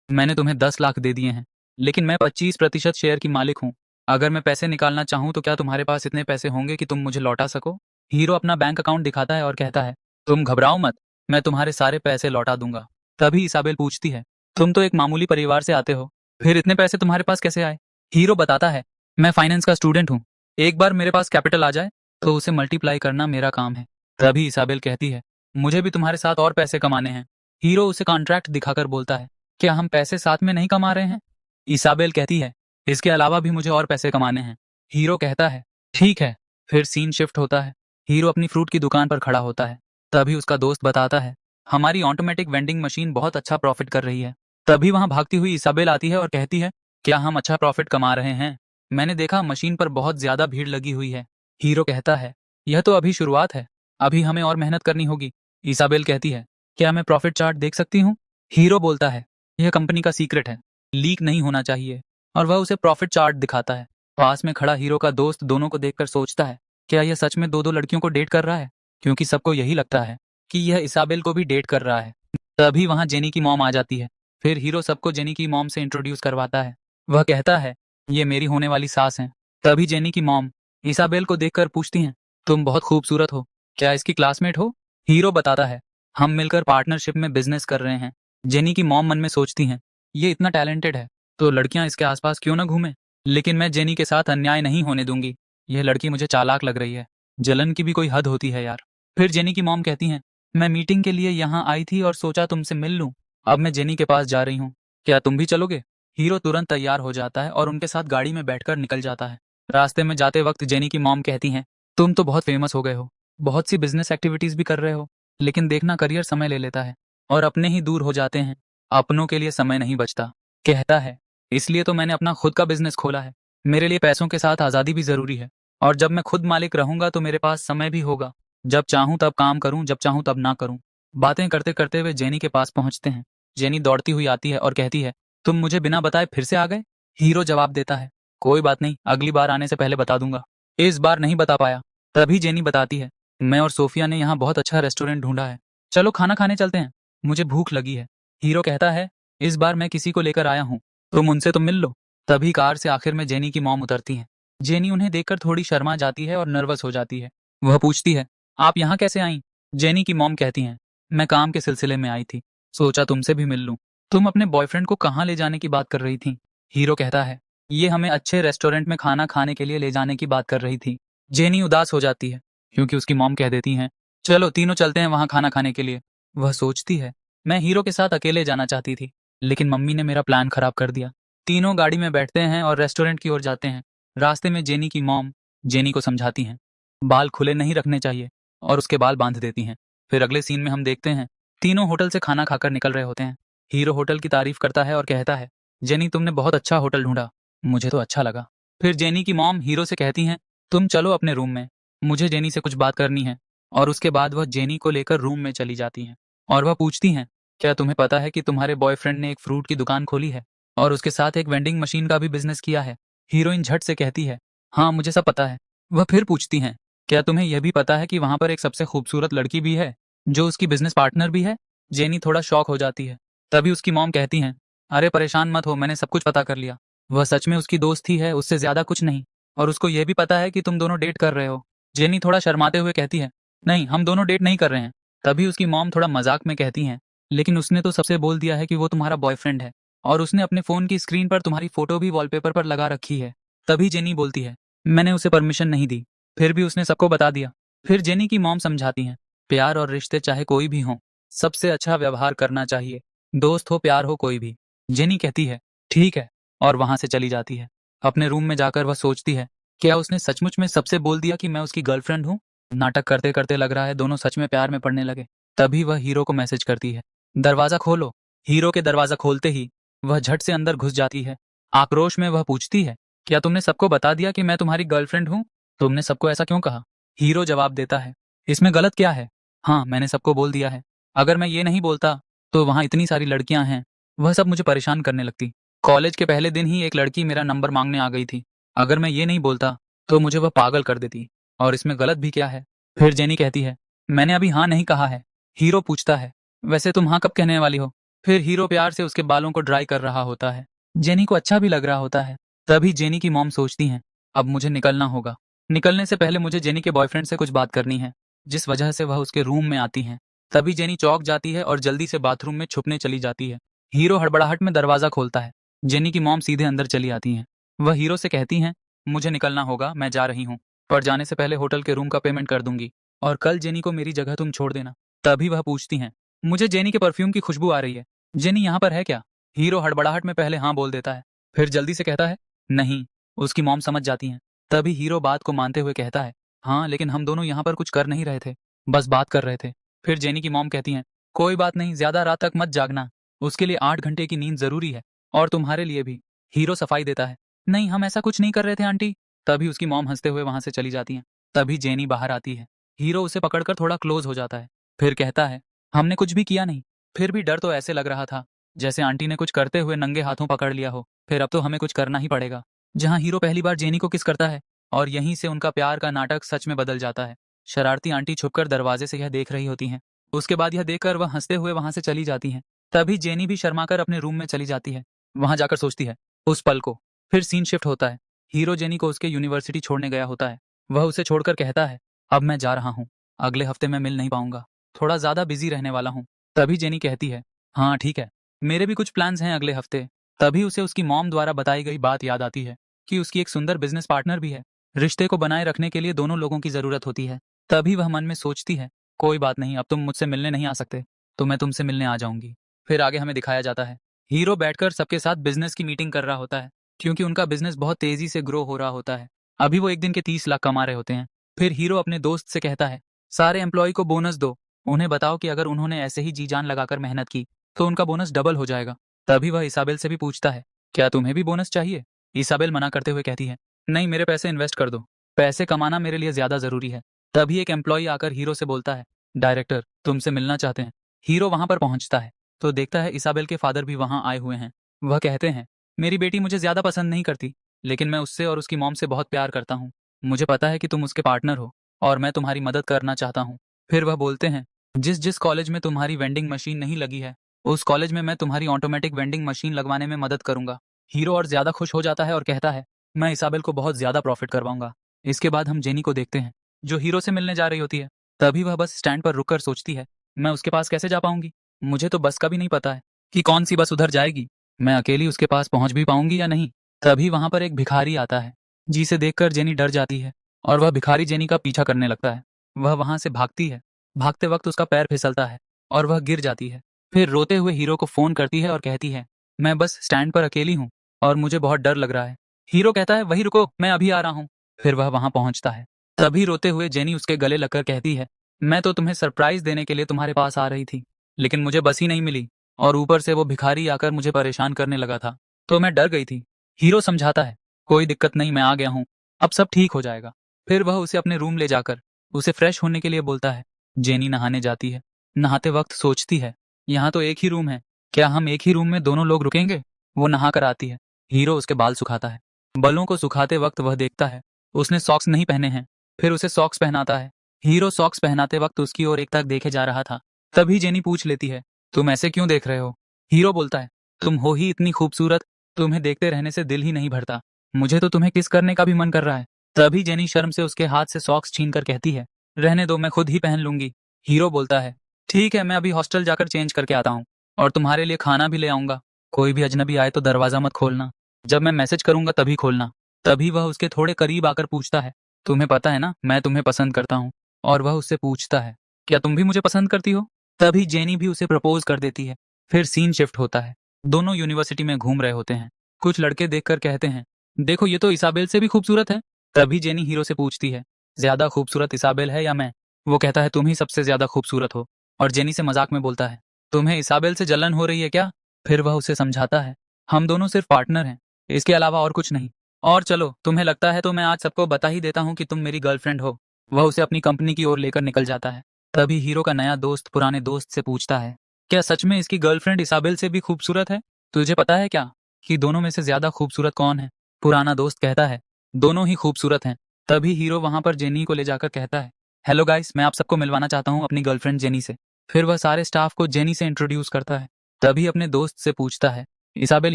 मैंने तुम्हें 10 लाख दे दिए हैं, लेकिन मैं 25% शेयर की मालिक हूँ। अगर मैं पैसे निकालना चाहूँ तो क्या तुम्हारे पास इतने पैसे होंगे कि तुम मुझे लौटा सको? हीरो अपना बैंक अकाउंट दिखाता है और कहता है, तुम घबराओ मत, मैं तुम्हारे सारे पैसे लौटा दूंगा। तभी इसाबेल पूछती है, तुम तो एक मामूली परिवार से आते हो, फिर इतने पैसे तुम्हारे पास कैसे आए? हीरो बताता है, मैं फाइनेंस का स्टूडेंट हूँ, एक बार मेरे पास कैपिटल आ जाए तो उसे मल्टीप्लाई करना मेरा काम है। तभी इसाबेल कहती है, मुझे भी तुम्हारे साथ और पैसे कमाने हैं। हीरो उसे कॉन्ट्रैक्ट दिखाकर बोलता है, क्या हम पैसे साथ में नहीं कमा रहे हैं? इसाबेल कहती है, इसके अलावा भी मुझे और पैसे कमाने हैं। हीरो कहता है, ठीक है। फिर सीन शिफ्ट होता है। हीरो अपनी फ्रूट की दुकान पर खड़ा होता है। तभी उसका दोस्त बताता है, हमारी ऑटोमेटिक वेंडिंग मशीन बहुत अच्छा प्रॉफिट कर रही है। तभी वहां भागती हुई इसाबेल आती है और कहती है, क्या हम अच्छा प्रॉफिट कमा रहे हैं? मैंने देखा मशीन पर बहुत ज्यादा भीड़ लगी हुई है। हीरो कहता है, यह तो अभी शुरुआत है, अभी हमें और मेहनत करनी होगी। इसाबेल कहती है, क्या मैं प्रॉफिट चार्ट देख सकती हूँ? हीरो बोलता है, यह कंपनी का सीक्रेट है, लीक नहीं होना चाहिए। और वह उसे प्रॉफिट चार्ट दिखाता है। पास में खड़ा हीरो का दोस्त दोनों को देखकर सोचता है, क्या यह सच में दो दो लड़कियों को डेट कर रहा है? क्योंकि सबको यही लगता है कि यह इसाबेल को भी डेट कर रहा है। तभी वहां जेनी की मॉम आ जाती है। फिर हीरो सबको जेनी की मॉम से इंट्रोड्यूस करवाता है। वह कहता है, ये मेरी होने वाली सास हैं। तभी जेनी की मॉम इसाबेल को देखकर पूछती हैं, तुम बहुत खूबसूरत हो, क्या इसकी क्लासमेट हो? हीरो बताता है, हम मिलकर पार्टनरशिप में बिजनेस कर रहे हैं। जेनी की मॉम मन में सोचती हैं, ये इतना टैलेंटेड है तो लड़कियां इसके आसपास क्यों ना घूमें, लेकिन मैं जेनी के साथ अन्याय नहीं होने दूंगी। यह लड़की मुझे चालाक लग रही है, जलन की भी कोई हद होती है यार। फिर जेनी की मॉम कहती हैं, मैं मीटिंग के लिए यहाँ आई थी और सोचा तुमसे मिल लूं, अब मैं जेनी के पास जा रही हूँ, क्या तुम भी चलोगे? हीरो तुरंत तैयार हो जाता है और उनके साथ गाड़ी में बैठकर निकल जाता है। रास्ते में जाते वक्त जेनी की मॉम कहती हैं, तुम तो बहुत फेमस हो गए हो, बहुत सी बिजनेस एक्टिविटीज भी कर रहे हो, लेकिन देखना करियर समय ले लेता है और अपने ही दूर हो जाते हैं, अपनों के लिए समय नहीं बचता। कहता है, इसलिए तो मैंने अपना खुद का बिजनेस खोला है। मेरे लिए पैसों के साथ आज़ादी भी ज़रूरी है, और जब मैं खुद मालिक रहूंगा तो मेरे पास समय भी होगा, जब चाहूं तब काम करूं, जब चाहूं तब ना करूं। बातें करते करते वे जेनी के पास पहुंचते हैं। जेनी दौड़ती हुई आती है और कहती है, तुम मुझे बिना बताए फिर से आ गए? हीरो जवाब देता है, कोई बात नहीं, अगली बार आने से पहले बता दूंगा। इस बार नहीं बता पाया। तभी जेनी बताती है, मैं और सोफिया ने यहाँ बहुत अच्छा रेस्टोरेंट ढूंढा है, चलो खाना खाने चलते हैं, मुझे भूख लगी है। हीरो कहता है, इस बार मैं किसी को लेकर आया हूँ, तुम उनसे तो मिल लो। तभी कार से आखिर में जेनी की मॉम उतरती हैं। जेनी उन्हें देखकर थोड़ी शर्मा जाती है और नर्वस हो जाती है। वह पूछती है, आप यहाँ कैसे आई? जेनी की मॉम कहती हैं, मैं काम के सिलसिले में आई थी, सोचा तुमसे भी मिल लूं। तुम अपने बॉयफ्रेंड को कहाँ ले जाने की बात कर रही थी? हीरो कहता है, ये हमें अच्छे रेस्टोरेंट में खाना खाने के लिए ले जाने की बात कर रही थी। जेनी उदास हो जाती है क्योंकि उसकी मॉम कह देती हैं, चलो तीनों चलते हैं वहाँ खाना खाने के लिए। वह सोचती है, मैं हीरो के साथ अकेले जाना चाहती थी, लेकिन मम्मी ने मेरा प्लान खराब कर दिया। तीनों गाड़ी में बैठते हैं और रेस्टोरेंट की ओर जाते हैं। रास्ते में जेनी की मॉम जेनी को समझाती हैं, बाल खुले नहीं रखने चाहिए, और उसके बाल बांध देती हैं। फिर अगले सीन में हम देखते हैं, तीनों होटल से खाना खाकर निकल रहे होते हैं। हीरो होटल की तारीफ करता है और कहता है, जेनी तुमने बहुत अच्छा होटल ढूंढा, मुझे तो अच्छा लगा। फिर जेनी की मॉम हीरो से कहती हैं, तुम चलो अपने रूम में, मुझे जेनी से कुछ बात करनी है। और उसके बाद वह जेनी को लेकर रूम में चली जाती हैं और वह पूछती हैं, क्या तुम्हें पता है कि तुम्हारे बॉयफ्रेंड ने एक फ्रूट की दुकान खोली है और उसके साथ एक वेंडिंग मशीन का भी बिजनेस किया है? हीरोइन झट से कहती है, हाँ मुझे सब पता है। वह फिर पूछती हैं, क्या तुम्हें यह भी पता है कि वहां पर एक सबसे खूबसूरत लड़की भी है जो उसकी बिजनेस पार्टनर भी है? जेनी थोड़ा शॉक हो जाती है। तभी उसकी मॉम कहती हैं, अरे परेशान मत हो, मैंने सब कुछ पता कर लिया, वह सच में उसकी दोस्त ही है, उससे ज्यादा कुछ नहीं, और उसको यह भी पता है कि तुम दोनों डेट कर रहे हो। जेनी थोड़ा शर्माते हुए कहती है, नहीं हम दोनों डेट नहीं कर रहे हैं। तभी उसकी मॉम थोड़ा मजाक में कहती हैं, लेकिन उसने तो सबसे बोल दिया है कि वो तुम्हारा बॉयफ्रेंड है, और उसने अपने फोन की स्क्रीन पर तुम्हारी फोटो भी वॉलपेपर पर लगा रखी है। तभी जेनी बोलती है, मैंने उसे परमिशन नहीं दी, फिर भी उसने सबको बता दिया। फिर जेनी की मॉम समझाती हैं, प्यार और रिश्ते चाहे कोई भी हो, सबसे अच्छा व्यवहार करना चाहिए, दोस्त हो प्यार हो कोई भी। जेनी कहती है, ठीक है, और वहां से चली जाती है। अपने रूम में जाकर वह सोचती है, क्या उसने सचमुच में सबसे बोल दिया कि मैं उसकी गर्लफ्रेंड हूँ? नाटक करते करते लग रहा है दोनों सच में प्यार में पड़ने लगे। तभी वह हीरो को मैसेज करती है, दरवाजा खोलो। हीरो के दरवाजा खोलते ही वह झट से अंदर घुस जाती है। आक्रोश में वह पूछती है, क्या तुमने सबको बता दिया कि मैं तुम्हारी गर्लफ्रेंड हूँ? तुमने सबको ऐसा क्यों कहा? हीरो जवाब देता है, इसमें गलत क्या है? हाँ, मैंने सबको बोल दिया है। अगर मैं ये नहीं बोलता तो वहाँ इतनी सारी लड़कियां हैं, वह सब मुझे परेशान करने लगती। कॉलेज के पहले दिन ही एक लड़की मेरा नंबर मांगने आ गई थी। अगर मैं ये नहीं बोलता तो मुझे वह पागल कर देती। और इसमें गलत भी क्या है? फिर जेनी कहती है, मैंने अभी हाँ नहीं कहा है। हीरो पूछता है, वैसे तुम हाँ कब कहने वाली हो? फिर हीरो प्यार से उसके बालों को ड्राई कर रहा होता है। जेनी को अच्छा भी लग रहा होता है। तभी जेनी की मॉम सोचती हैं, अब मुझे निकलना होगा। निकलने से पहले मुझे जेनी के बॉयफ्रेंड से कुछ बात करनी है, जिस वजह से वह उसके रूम में आती हैं। तभी जेनी चौंक जाती है और जल्दी से बाथरूम में छुपने चली जाती है। हीरो हड़बड़ाहट में दरवाजा खोलता है। जेनी की मॉम सीधे अंदर चली आती हैं। वह हीरो से कहती हैं, मुझे निकलना होगा, मैं जा रही हूँ, पर जाने से पहले होटल के रूम का पेमेंट कर दूंगी और कल जेनी को मेरी जगह तुम छोड़ देना। तभी वह पूछती हैं, मुझे जेनी के परफ्यूम की खुशबू आ रही है, जेनी यहाँ पर है क्या? हीरो हड़बड़ाहट में पहले हाँ बोल देता है, फिर जल्दी से कहता है, नहीं। उसकी मॉम समझ जाती हैं। तभी हीरो बात को मानते हुए कहता है, हाँ लेकिन हम दोनों यहाँ पर कुछ कर नहीं रहे थे, बस बात कर रहे थे। फिर जेनी की मॉम कहती हैं, कोई बात नहीं, ज्यादा रात तक मत जागना, उसके लिए 8 घंटे की नींद जरूरी है, और तुम्हारे लिए भी। हीरो सफाई देता है, नहीं हम ऐसा कुछ नहीं कर रहे थे आंटी। तभी उसकी मॉम हंसते हुए वहां से चली जाती हैं। तभी जेनी बाहर आती है। हीरो उसे पकड़कर थोड़ा क्लोज हो जाता है, फिर कहता है, हमने कुछ भी किया नहीं। फिर भी डर तो ऐसे लग रहा था जैसे आंटी ने कुछ करते हुए नंगे हाथों पकड़ लिया हो। फिर अब तो हमें कुछ करना ही पड़ेगा। जहां हीरो पहली बार जेनी को किस करता है और यहीं से उनका प्यार का नाटक सच में बदल जाता है। शरारती आंटी छुपकर दरवाजे से यह देख रही होती हैं। उसके बाद यह देखकर वह हंसते हुए वहां से चली जाती हैं। तभी जेनी भी शर्माकर अपने रूम में चली जाती है। वहां जाकर सोचती है उस पल को। फिर सीन शिफ्ट होता है। हीरो जेनी को उसके यूनिवर्सिटी छोड़ने गया होता है। वह उसे छोड़कर कहता है, अब मैं जा रहा हूँ, अगले हफ्ते मैं मिल नहीं पाऊंगा, थोड़ा ज्यादा बिजी रहने वाला हूँ। तभी जेनी कहती है, हाँ ठीक है, मेरे भी कुछ प्लान्स हैं अगले हफ्ते। तभी उसे उसकी मॉम द्वारा बताई गई बात याद आती है कि उसकी एक सुंदर बिजनेस पार्टनर भी है। रिश्ते को बनाए रखने के लिए दोनों लोगों की जरूरत होती है। तभी वह मन में सोचती है, कोई बात नहीं, अब तुम मुझसे मिलने नहीं आ सकते तो मैं तुमसे मिलने आ जाऊंगी। फिर आगे हमें दिखाया जाता है, हीरो बैठकर सबके साथ बिजनेस की मीटिंग कर रहा होता है, क्योंकि उनका बिजनेस बहुत तेजी से ग्रो हो रहा होता है। अभी वो एक दिन के 30 लाख कमा रहे होते हैं। फिर हीरो अपने दोस्त से कहता है, सारे एम्प्लॉय को बोनस दो, उन्हें बताओ कि अगर उन्होंने ऐसे ही जी जान लगाकर मेहनत की तो उनका बोनस डबल हो जाएगा। तभी वह इसाबेल से भी पूछता है, क्या तुम्हें भी बोनस चाहिए? इसाबेल मना करते हुए कहती है, नहीं, मेरे पैसे इन्वेस्ट कर दो, पैसे कमाना मेरे लिए ज्यादा जरूरी है। तभी एक एम्प्लॉय आकर हीरो से बोलता है, डायरेक्टर तुमसे मिलना चाहते हैं। हीरो वहां पर पहुंचता है तो देखता है इसाबेल के फादर भी वहां आए हुए हैं। वह कहते हैं, मेरी बेटी मुझे ज्यादा पसंद नहीं करती, लेकिन मैं उससे और उसकी मॉम से बहुत प्यार करता हूँ। मुझे पता है कि तुम उसके पार्टनर हो और मैं तुम्हारी मदद करना चाहता हूँ। फिर वह बोलते हैं, जिस जिस कॉलेज में तुम्हारी वेंडिंग मशीन नहीं लगी है उस कॉलेज में मैं तुम्हारी ऑटोमेटिक वेंडिंग मशीन लगवाने में मदद करूंगा। हीरो और ज्यादा खुश हो जाता है और कहता है, मैं इसाबेल को बहुत ज्यादा प्रॉफिट करवाऊंगा। इसके बाद हम जेनी को देखते हैं, जो हीरो से मिलने जा रही होती है। तभी वह बस स्टैंड पर रुककर सोचती है, मैं उसके पास कैसे जा पाऊंगी? मुझे तो बस का भी नहीं पता है कि कौन सी बस उधर जाएगी। मैं अकेली उसके पास पहुंच भी पाऊंगी या नहीं। तभी वहां पर एक भिखारी आता है, जिसे देखकर जेनी डर जाती है और वह भिखारी जेनी का पीछा करने लगता है। वह वहां से भागती है। भागते वक्त उसका पैर फिसलता है और वह गिर जाती है। फिर रोते हुए हीरो को फोन करती है और कहती है, मैं बस स्टैंड पर अकेली हूँ और मुझे बहुत डर लग रहा है। हीरो कहता है, वही रुको, मैं अभी आ रहा हूँ। फिर वह वहां पहुंचता है। तभी रोते हुए जेनी उसके गले लगकर कहती है, मैं तो तुम्हें सरप्राइज देने के लिए तुम्हारे पास आ रही थी, लेकिन मुझे बस ही नहीं मिली और ऊपर से वो भिखारी आकर मुझे परेशान करने लगा था, तो मैं डर गई थी। हीरो समझाता है, कोई दिक्कत नहीं, मैं आ गया हूँ, अब सब ठीक हो जाएगा। फिर वह उसे अपने रूम ले जाकर उसे फ्रेश होने के लिए बोलता है। जेनी नहाने जाती है। नहाते वक्त सोचती है, यहाँ तो एक ही रूम है, क्या हम एक ही रूम में दोनों लोग रुकेंगे? वो नहा कर आती है। हीरो उसके बाल सुखाता है। बालों को सुखाते वक्त वह देखता है उसने सॉक्स नहीं पहने हैं। फिर उसे सॉक्स पहनाता है। हीरो सॉक्स पहनाते वक्त उसकी ओर एकटक देखे जा रहा था। तभी जेनी पूछ लेती है, तुम ऐसे क्यों देख रहे हो? हीरो बोलता है, तुम हो ही इतनी खूबसूरत, तुम्हें देखते रहने से दिल ही नहीं भरता, मुझे तो तुम्हें किस करने का भी मन कर रहा है। तभी जेनी शर्म से उसके हाथ से सॉक्स छीन कर कहती है, रहने दो, मैं खुद ही पहन लूंगी। हीरो बोलता है, ठीक है, मैं अभी हॉस्टल जाकर चेंज करके आता हूँ और तुम्हारे लिए खाना भी ले आऊंगा। कोई भी अजनबी आए तो दरवाजा मत खोलना, जब मैं मैसेज करूंगा तभी खोलना। तभी वह उसके थोड़े करीब आकर पूछता है, तुम्हें पता है ना मैं तुम्हें पसंद करता हूँ? और वह उससे पूछता है, क्या तुम भी मुझे पसंद करती हो? तभी जेनी भी उसे प्रपोज कर देती है। फिर सीन शिफ्ट होता है। दोनों यूनिवर्सिटी में घूम रहे होते हैं। कुछ लड़के देखकर कहते हैं, देखो ये तो इसाबेल से भी खूबसूरत है। तभी जेनी हीरो से पूछती है, ज्यादा खूबसूरत इसाबेल है या मैं? वो कहता है, तुम ही सबसे ज्यादा खूबसूरत हो। और जेनी से मजाक में बोलता है, तुम्हें इसाबेल से जलन हो रही है क्या? फिर वह उसे समझाता है, हम दोनों सिर्फ पार्टनर हैं, इसके अलावा और कुछ नहीं। और चलो, तुम्हें लगता है तो मैं आज सबको बता ही देता हूँ कि तुम मेरी गर्लफ्रेंड हो। वह उसे अपनी कंपनी की ओर लेकर निकल जाता है। तभी हीरो का नया दोस्त पुराने दोस्त से पूछता है, क्या सच में इसकी गर्लफ्रेंड इसाबेल से भी खूबसूरत है? तुझे पता है क्या कि दोनों में से ज्यादा खूबसूरत कौन है? पुराना दोस्त कहता है, दोनों ही खूबसूरत हैं। तभी हीरो वहां पर जेनी को ले जाकर कहता है, हेलो गाइस, मैं आप सबको मिलवाना चाहता हूँ अपनी गर्लफ्रेंड जेनी से। फिर वह सारे स्टाफ को जेनी से इंट्रोड्यूस करता है। तभी अपने दोस्त से पूछता है, इसाबेल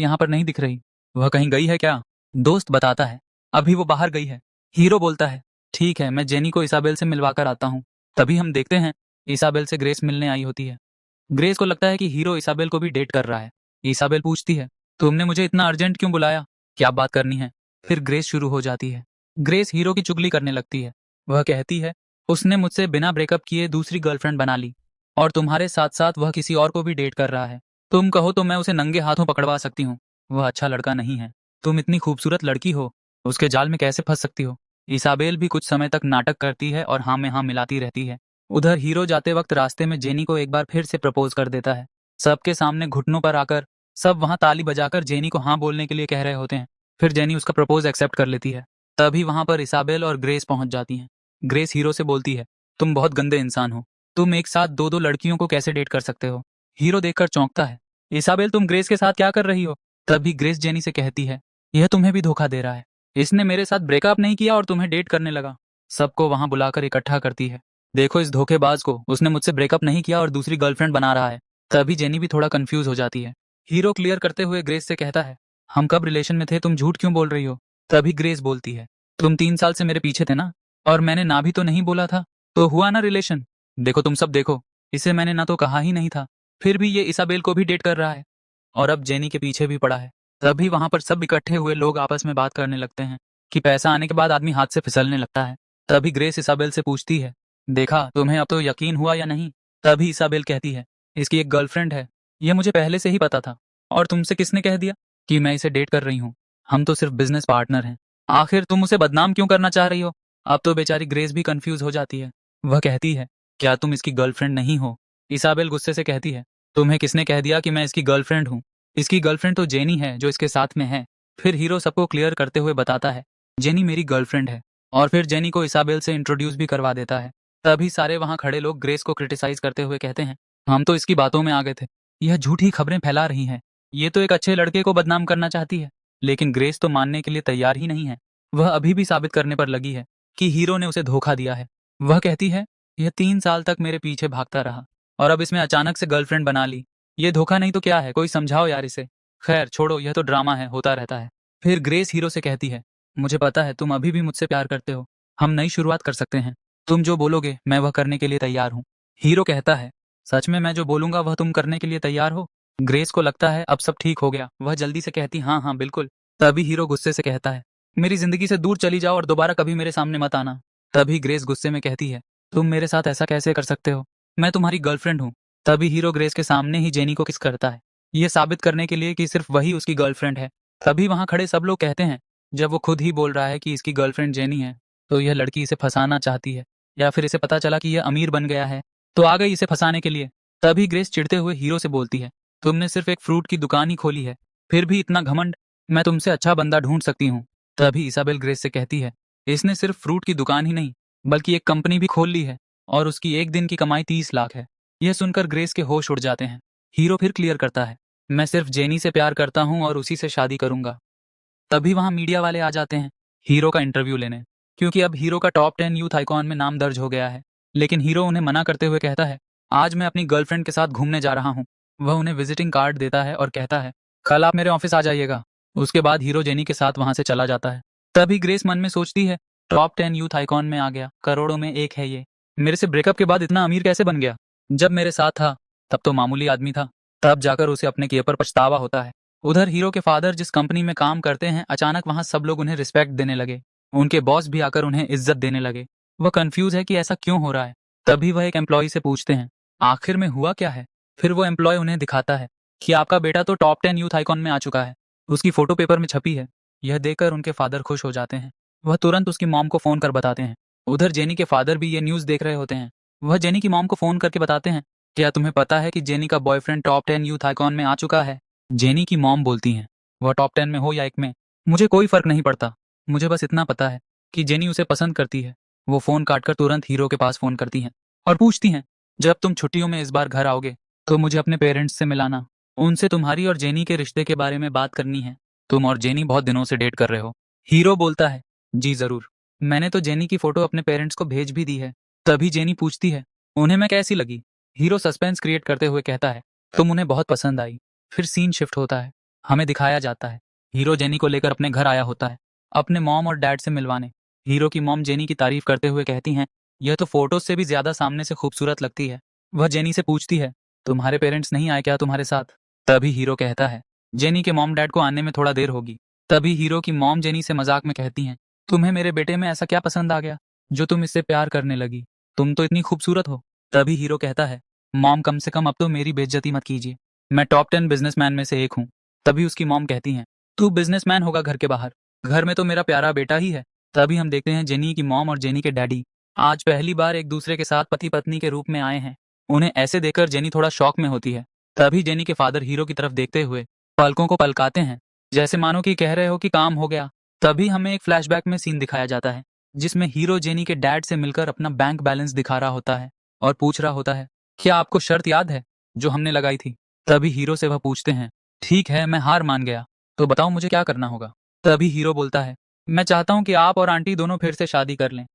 यहाँ पर नहीं दिख रही, वह कहीं गई है क्या? दोस्त बताता है, अभी वो बाहर गई है। हीरो बोलता है, ठीक है, मैं जेनी को इसाबेल से मिलवाकर आता हूँ। तभी हम देखते हैं इसाबेल से ग्रेस मिलने आई होती है। ग्रेस को लगता है कि हीरो इसाबेल को भी डेट कर रहा है। इसाबेल पूछती है, तुमने मुझे इतना अर्जेंट क्यों बुलाया, क्या बात करनी है? फिर ग्रेस शुरू हो जाती है। ग्रेस हीरो की चुगली करने लगती है। वह कहती है, उसने मुझसे बिना ब्रेकअप किए दूसरी गर्लफ्रेंड बना ली, और तुम्हारे साथ साथ वह किसी और को भी डेट कर रहा है। तुम कहो तो मैं उसे नंगे हाथों पकड़वा सकती हूँ। वह अच्छा लड़का नहीं है। तुम इतनी खूबसूरत लड़की हो, उसके जाल में कैसे फंस सकती हो? इसाबेल भी कुछ समय तक नाटक करती है और हाँ में हाँ मिलाती रहती है। उधर हीरो जाते वक्त रास्ते में जेनी को एक बार फिर से प्रपोज कर देता है। सबके सामने घुटनों पर आकर सब वहां ताली बजाकर जेनी को हाँ बोलने के लिए कह रहे होते हैं। फिर जेनी उसका प्रपोज एक्सेप्ट कर लेती है। तभी वहां पर इसाबेल और ग्रेस पहुंच जाती हैं। ग्रेस हीरो से बोलती है, तुम बहुत गंदे इंसान हो, तुम एक साथ दो दो लड़कियों को कैसे डेट कर सकते हो? हीरो देखकर चौंकता है, इसाबेल तुम ग्रेस के साथ क्या कर रही हो? तभी ग्रेस जेनी से कहती है, यह तुम्हें भी धोखा दे रहा है, इसने मेरे साथ ब्रेकअप नहीं किया और तुम्हें डेट करने लगा। सबको वहां बुलाकर इकट्ठा करती है, देखो इस धोखेबाज को, उसने मुझसे ब्रेकअप नहीं किया और दूसरी गर्लफ्रेंड बना रहा है। तभी जेनी भी थोड़ा कंफ्यूज हो जाती है। हीरो क्लियर करते हुए ग्रेस से कहता है, हम कब रिलेशन में थे, तुम झूठ क्यों बोल रही हो? तभी ग्रेस बोलती है, तुम 3 साल से मेरे पीछे थे ना, और मैंने ना भी तो नहीं बोला था, तो हुआ ना रिलेशन। देखो तुम सब देखो, इसे मैंने ना तो कहा ही नहीं था, फिर भी ये इसाबेल को भी डेट कर रहा है, और अब जेनी के पीछे भी पड़ा है। तभी वहां पर सब इकट्ठे हुए लोग आपस में बात करने लगते हैं कि पैसा आने के बाद आदमी हाथ से फिसलने लगता है। तभी ग्रेस इसाबेल से पूछती है, देखा, तुम्हें अब तो यकीन हुआ या नहीं? तभी इसाबेल कहती है, इसकी एक गर्लफ्रेंड है, यह मुझे पहले से ही पता था। और तुमसे किसने कह दिया कि मैं इसे डेट कर रही हूँ? हम तो सिर्फ बिजनेस पार्टनर हैं। आखिर तुम उसे बदनाम क्यों करना चाह रही हो? अब तो बेचारी ग्रेस भी कंफ्यूज हो जाती है। वह कहती है, क्या तुम इसकी गर्लफ्रेंड नहीं हो? इसाबेल गुस्से से कहती है, तुम्हें किसने कह दिया कि मैं इसकी गर्लफ्रेंड हूँ? इसकी गर्लफ्रेंड तो जेनी है जो इसके साथ में है। फिर हीरो सबको क्लियर करते हुए बताता है, जेनी मेरी गर्लफ्रेंड है। और फिर जेनी को इसाबेल से इंट्रोड्यूस भी करवा देता है। तभी सारे वहां खड़े लोग ग्रेस को क्रिटिसाइज करते हुए कहते हैं, हम तो इसकी बातों में आ गए थे, यह झूठी खबरें फैला रही है, ये तो एक अच्छे लड़के को बदनाम करना चाहती है। लेकिन ग्रेस तो मानने के लिए तैयार ही नहीं है। वह अभी भी साबित करने पर लगी है कि हीरो ने उसे धोखा दिया है। वह कहती है, यह 3 साल तक मेरे पीछे भागता रहा, और अब इसमें अचानक से गर्लफ्रेंड बना ली। ये धोखा नहीं तो क्या है, कोई समझाओ यार इसे। खैर छोड़ो, यह तो ड्रामा है, होता रहता है। फिर ग्रेस हीरो से कहती है, मुझे पता है तुम अभी भी मुझसे प्यार करते हो, हम नई शुरुआत कर सकते हैं, तुम जो बोलोगे मैं वह करने के लिए तैयार हूँ। हीरो कहता है, सच में मैं जो बोलूंगा वह तुम करने के लिए तैयार हो? ग्रेस को लगता है अब सब ठीक हो गया, वह जल्दी से कहती, हाँ हाँ बिल्कुल। तभी हीरो गुस्से से कहता है, मेरी जिंदगी से दूर चली जाओ और दोबारा कभी मेरे सामने मत आना। तभी ग्रेस गुस्से में कहती है, तुम मेरे साथ ऐसा कैसे कर सकते हो, मैं तुम्हारी गर्लफ्रेंड हूँ। तभी हीरो ग्रेस के सामने ही जेनी को किस करता है, ये साबित करने के लिए कि सिर्फ वही उसकी गर्लफ्रेंड है। तभी वहां खड़े सब लोग कहते हैं, जब वो खुद ही बोल रहा है कि इसकी गर्लफ्रेंड जेनी है, तो यह लड़की इसे फंसाना चाहती है, या फिर इसे पता चला कि यह अमीर बन गया है तो आ गई इसे फंसाने के लिए। तभी ग्रेस चिढ़ते हुए हीरो से बोलती है, तुमने सिर्फ एक फ्रूट की दुकान ही खोली है, फिर भी इतना घमंड, मैं तुमसे अच्छा बंदा ढूंढ सकती हूँ। तभी इसाबेल ग्रेस से कहती है, इसने सिर्फ फ्रूट की दुकान ही नहीं बल्कि एक कंपनी भी खोल ली है, और उसकी एक दिन की कमाई 30 लाख है। यह सुनकर ग्रेस के होश उड़ जाते हैं। हीरो फिर क्लियर करता है, मैं सिर्फ जेनी से प्यार करता हूँ और उसी से शादी करूंगा। तभी वहां मीडिया वाले आ जाते हैं हीरो का इंटरव्यू लेने, क्योंकि अब हीरो का टॉप 10 यूथ आइकॉन में नाम दर्ज हो गया है। लेकिन हीरो उन्हें मना करते हुए कहता है, आज मैं अपनी गर्लफ्रेंड के साथ घूमने जा रहा हूँ। वह उन्हें विजिटिंग कार्ड देता है और कहता है, कल आप मेरे ऑफिस आ जाइएगा। उसके बाद हीरो जेनी के साथ वहां से चला जाता है। तभी ग्रेस मन में सोचती है, टॉप 10 यूथ आइकॉन में आ गया, करोड़ों में एक है ये, मेरे से ब्रेकअप के बाद इतना अमीर कैसे बन गया? जब मेरे साथ था तब तो मामूली आदमी था। तब जाकर उसे अपने किए पर पछतावा होता है। उधर हीरो के फादर जिस कंपनी में काम करते हैं, अचानक वहां सब लोग उन्हें रिस्पेक्ट देने लगे। उनके बॉस भी आकर उन्हें इज्जत देने लगे। वह कंफ्यूज है कि ऐसा क्यों हो रहा है। तभी वह एक एम्प्लॉय से पूछते हैं, आखिर में हुआ क्या है? फिर वो एम्प्लॉय उन्हें दिखाता है कि आपका बेटा तो टॉप 10 यूथ आइकॉन में आ चुका है। उसकी फोटो पेपर में छपी है। यह देखकर उनके फादर खुश हो जाते हैं। वह तुरंत उसकी मॉम को फोन कर बताते हैं। उधर जेनी के फादर भी ये न्यूज़ देख रहे होते हैं। वह जेनी की मॉम को फोन करके बताते हैं, क्या तुम्हें पता है कि जेनी का बॉयफ्रेंड टॉप 10 यूथ आइकॉन में आ चुका है? जेनी की मॉम बोलती हैं, वह टॉप 10 में हो या 1 में, मुझे कोई फर्क नहीं पड़ता। मुझे बस इतना पता है कि जेनी उसे पसंद करती है। वो फोन काटकर तुरंत हीरो के पास फोन करती हैं और पूछती हैं, जब तुम छुट्टियों में इस बार घर आओगे तो मुझे अपने पेरेंट्स से मिलाना। उनसे तुम्हारी और जेनी के रिश्ते के बारे में बात करनी है। तुम और जेनी बहुत दिनों से डेट कर रहे हो। हीरो बोलता है, जी जरूर। मैंने तो जेनी की फोटो अपने पेरेंट्स को भेज भी दी है। तभी जेनी पूछती है, उन्हें मैं कैसी लगी? हीरो सस्पेंस क्रिएट करते हुए कहता है, तुम उन्हें बहुत पसंद आई। फिर सीन शिफ्ट होता है। हमें दिखाया जाता है हीरो जेनी को लेकर अपने घर आया होता है, अपने मॉम और डैड से मिलवाने। हीरो की मॉम जेनी की तारीफ करते हुए कहती हैं, यह तो फोटो से भी ज्यादा सामने से खूबसूरत लगती है। वह जेनी से पूछती है, तुम्हारे पेरेंट्स नहीं आए क्या तुम्हारे साथ? तभी हीरो कहता है, जेनी के मॉम डैड को आने में थोड़ा देर होगी। तभी हीरो की मॉम जेनी से मजाक में कहती हैं, तुम्हें मेरे बेटे में ऐसा क्या पसंद आ गया जो तुम इससे प्यार करने लगी? तुम तो इतनी खूबसूरत हो। तभी हीरो कहता है, मॉम कम से कम अब तो मेरी बेइज्जती मत कीजिए। मैं टॉप 10 बिजनेसमैन में से एक हूँ। तभी उसकी मॉम कहती हैं, तू बिजनेसमैन होगा घर के बाहर, घर में तो मेरा प्यारा बेटा ही है। तभी हम देखते हैं जेनी की मॉम और जेनी के डैडी आज पहली बार एक दूसरे के साथ पति पत्नी के रूप में आए हैं। उन्हें ऐसे देखकर जेनी थोड़ा शॉक में होती है। तभी जेनी के फादर हीरो की तरफ देखते हुए पलकों को पलकाते हैं, जैसे मानो कि कह रहे हो कि काम हो गया। तभी हमें एक फ्लैशबैक में सीन दिखाया जाता है जिसमें हीरो जेनी के डैड से मिलकर अपना बैंक बैलेंस दिखा रहा होता है और पूछ रहा होता है, क्या आपको शर्त याद है जो हमने लगाई थी? तभी हीरो से वह पूछते हैं, ठीक है मैं हार मान गया, तो बताओ मुझे क्या करना होगा? तभी हीरो बोलता है, मैं चाहता हूँ कि आप और आंटी दोनों फिर से शादी कर लें।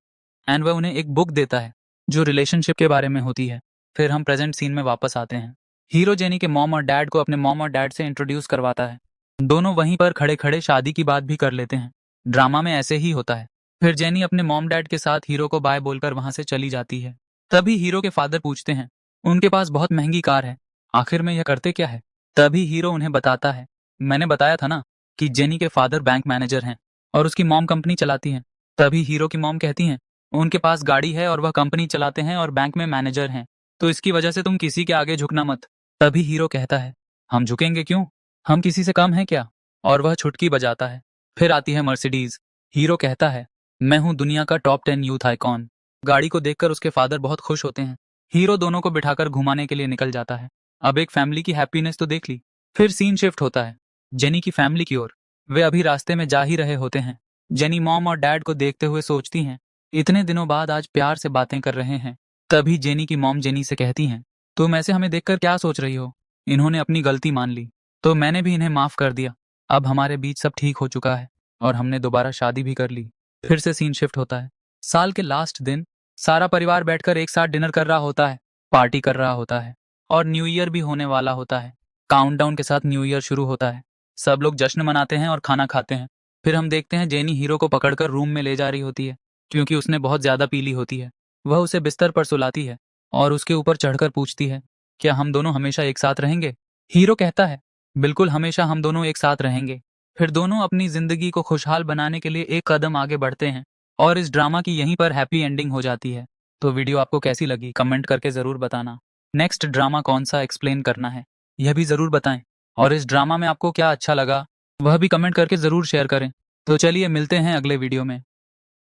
एंड वह उन्हें एक बुक देता है जो रिलेशनशिप के बारे में होती है। फिर हम प्रेजेंट सीन में वापस आते हैं। हीरो जेनी के मॉम और डैड को अपने मॉम और डैड से इंट्रोड्यूस करवाता है। दोनों वहीं पर खड़े खड़े शादी की बात भी कर लेते हैं। ड्रामा में ऐसे ही होता है। फिर जेनी अपने मॉम डैड के साथ हीरो को बाय बोलकर वहां से चली जाती है। तभी हीरो के फादर पूछते हैं, उनके पास बहुत महंगी कार है, आखिर में यह करते क्या है? तभी हीरो उन्हें बताता है, मैंने बताया था ना कि जेनी के फादर बैंक मैनेजर हैं और उसकी मॉम कंपनी चलाती हैं। तभी हीरो की मॉम कहती हैं, उनके पास गाड़ी है और वह कंपनी चलाते हैं और बैंक में मैनेजर हैं, तो इसकी वजह से तुम किसी के आगे झुकना मत। तभी हीरो कहता है, हम झुकेंगे क्यों? हम किसी से कम हैं क्या? और वह छुटकी बजाता है। फिर आती है मर्सिडीज। हीरो कहता है, मैं हूं दुनिया का टॉप 10 यूथ आइकॉन। गाड़ी को देखकर उसके फादर बहुत खुश होते हैं। हीरो दोनों को बिठाकर घुमाने के लिए निकल जाता है। अब एक फैमिली की हैप्पीनेस तो देख ली। फिर सीन शिफ्ट होता है जेनी की फैमिली की ओर। वे अभी रास्ते में जा ही रहे होते हैं। जेनी मॉम और डैड को देखते हुए सोचती हैं, इतने दिनों बाद आज प्यार से बातें कर रहे हैं। तभी जेनी की मॉम जेनी से कहती हैं, तुम ऐसे हमें देखकर क्या सोच रही हो? इन्होंने अपनी गलती मान ली तो मैंने भी इन्हें माफ कर दिया। अब हमारे बीच सब ठीक हो चुका है और हमने दोबारा शादी भी कर ली। फिर से सीन शिफ्ट होता है। साल के लास्ट दिन सारा परिवार बैठकर एक साथ डिनर कर रहा होता है, पार्टी कर रहा होता है और न्यू ईयर भी होने वाला होता है। काउंटडाउन के साथ न्यू ईयर शुरू होता है। सब लोग जश्न मनाते हैं और खाना खाते हैं। फिर हम देखते हैं जेनी हीरो को पकड़कर रूम में ले जा रही होती है क्योंकि उसने बहुत ज्यादा पी ली होती है। वह उसे बिस्तर पर सुलाती है और उसके ऊपर चढ़कर पूछती है, क्या हम दोनों हमेशा एक साथ रहेंगे? हीरो कहता है, बिल्कुल हमेशा हम दोनों एक साथ रहेंगे। फिर दोनों अपनी जिंदगी को खुशहाल बनाने के लिए एक कदम आगे बढ़ते हैं और इस ड्रामा की यहीं पर हैप्पी एंडिंग हो जाती है। तो वीडियो आपको कैसी लगी कमेंट करके जरूर बताना। नेक्स्ट ड्रामा कौन सा एक्सप्लेन करना है यह भी जरूर बताएं और इस ड्रामा में आपको क्या अच्छा लगा वह भी कमेंट करके जरूर शेयर करें। तो चलिए मिलते हैं अगले वीडियो में।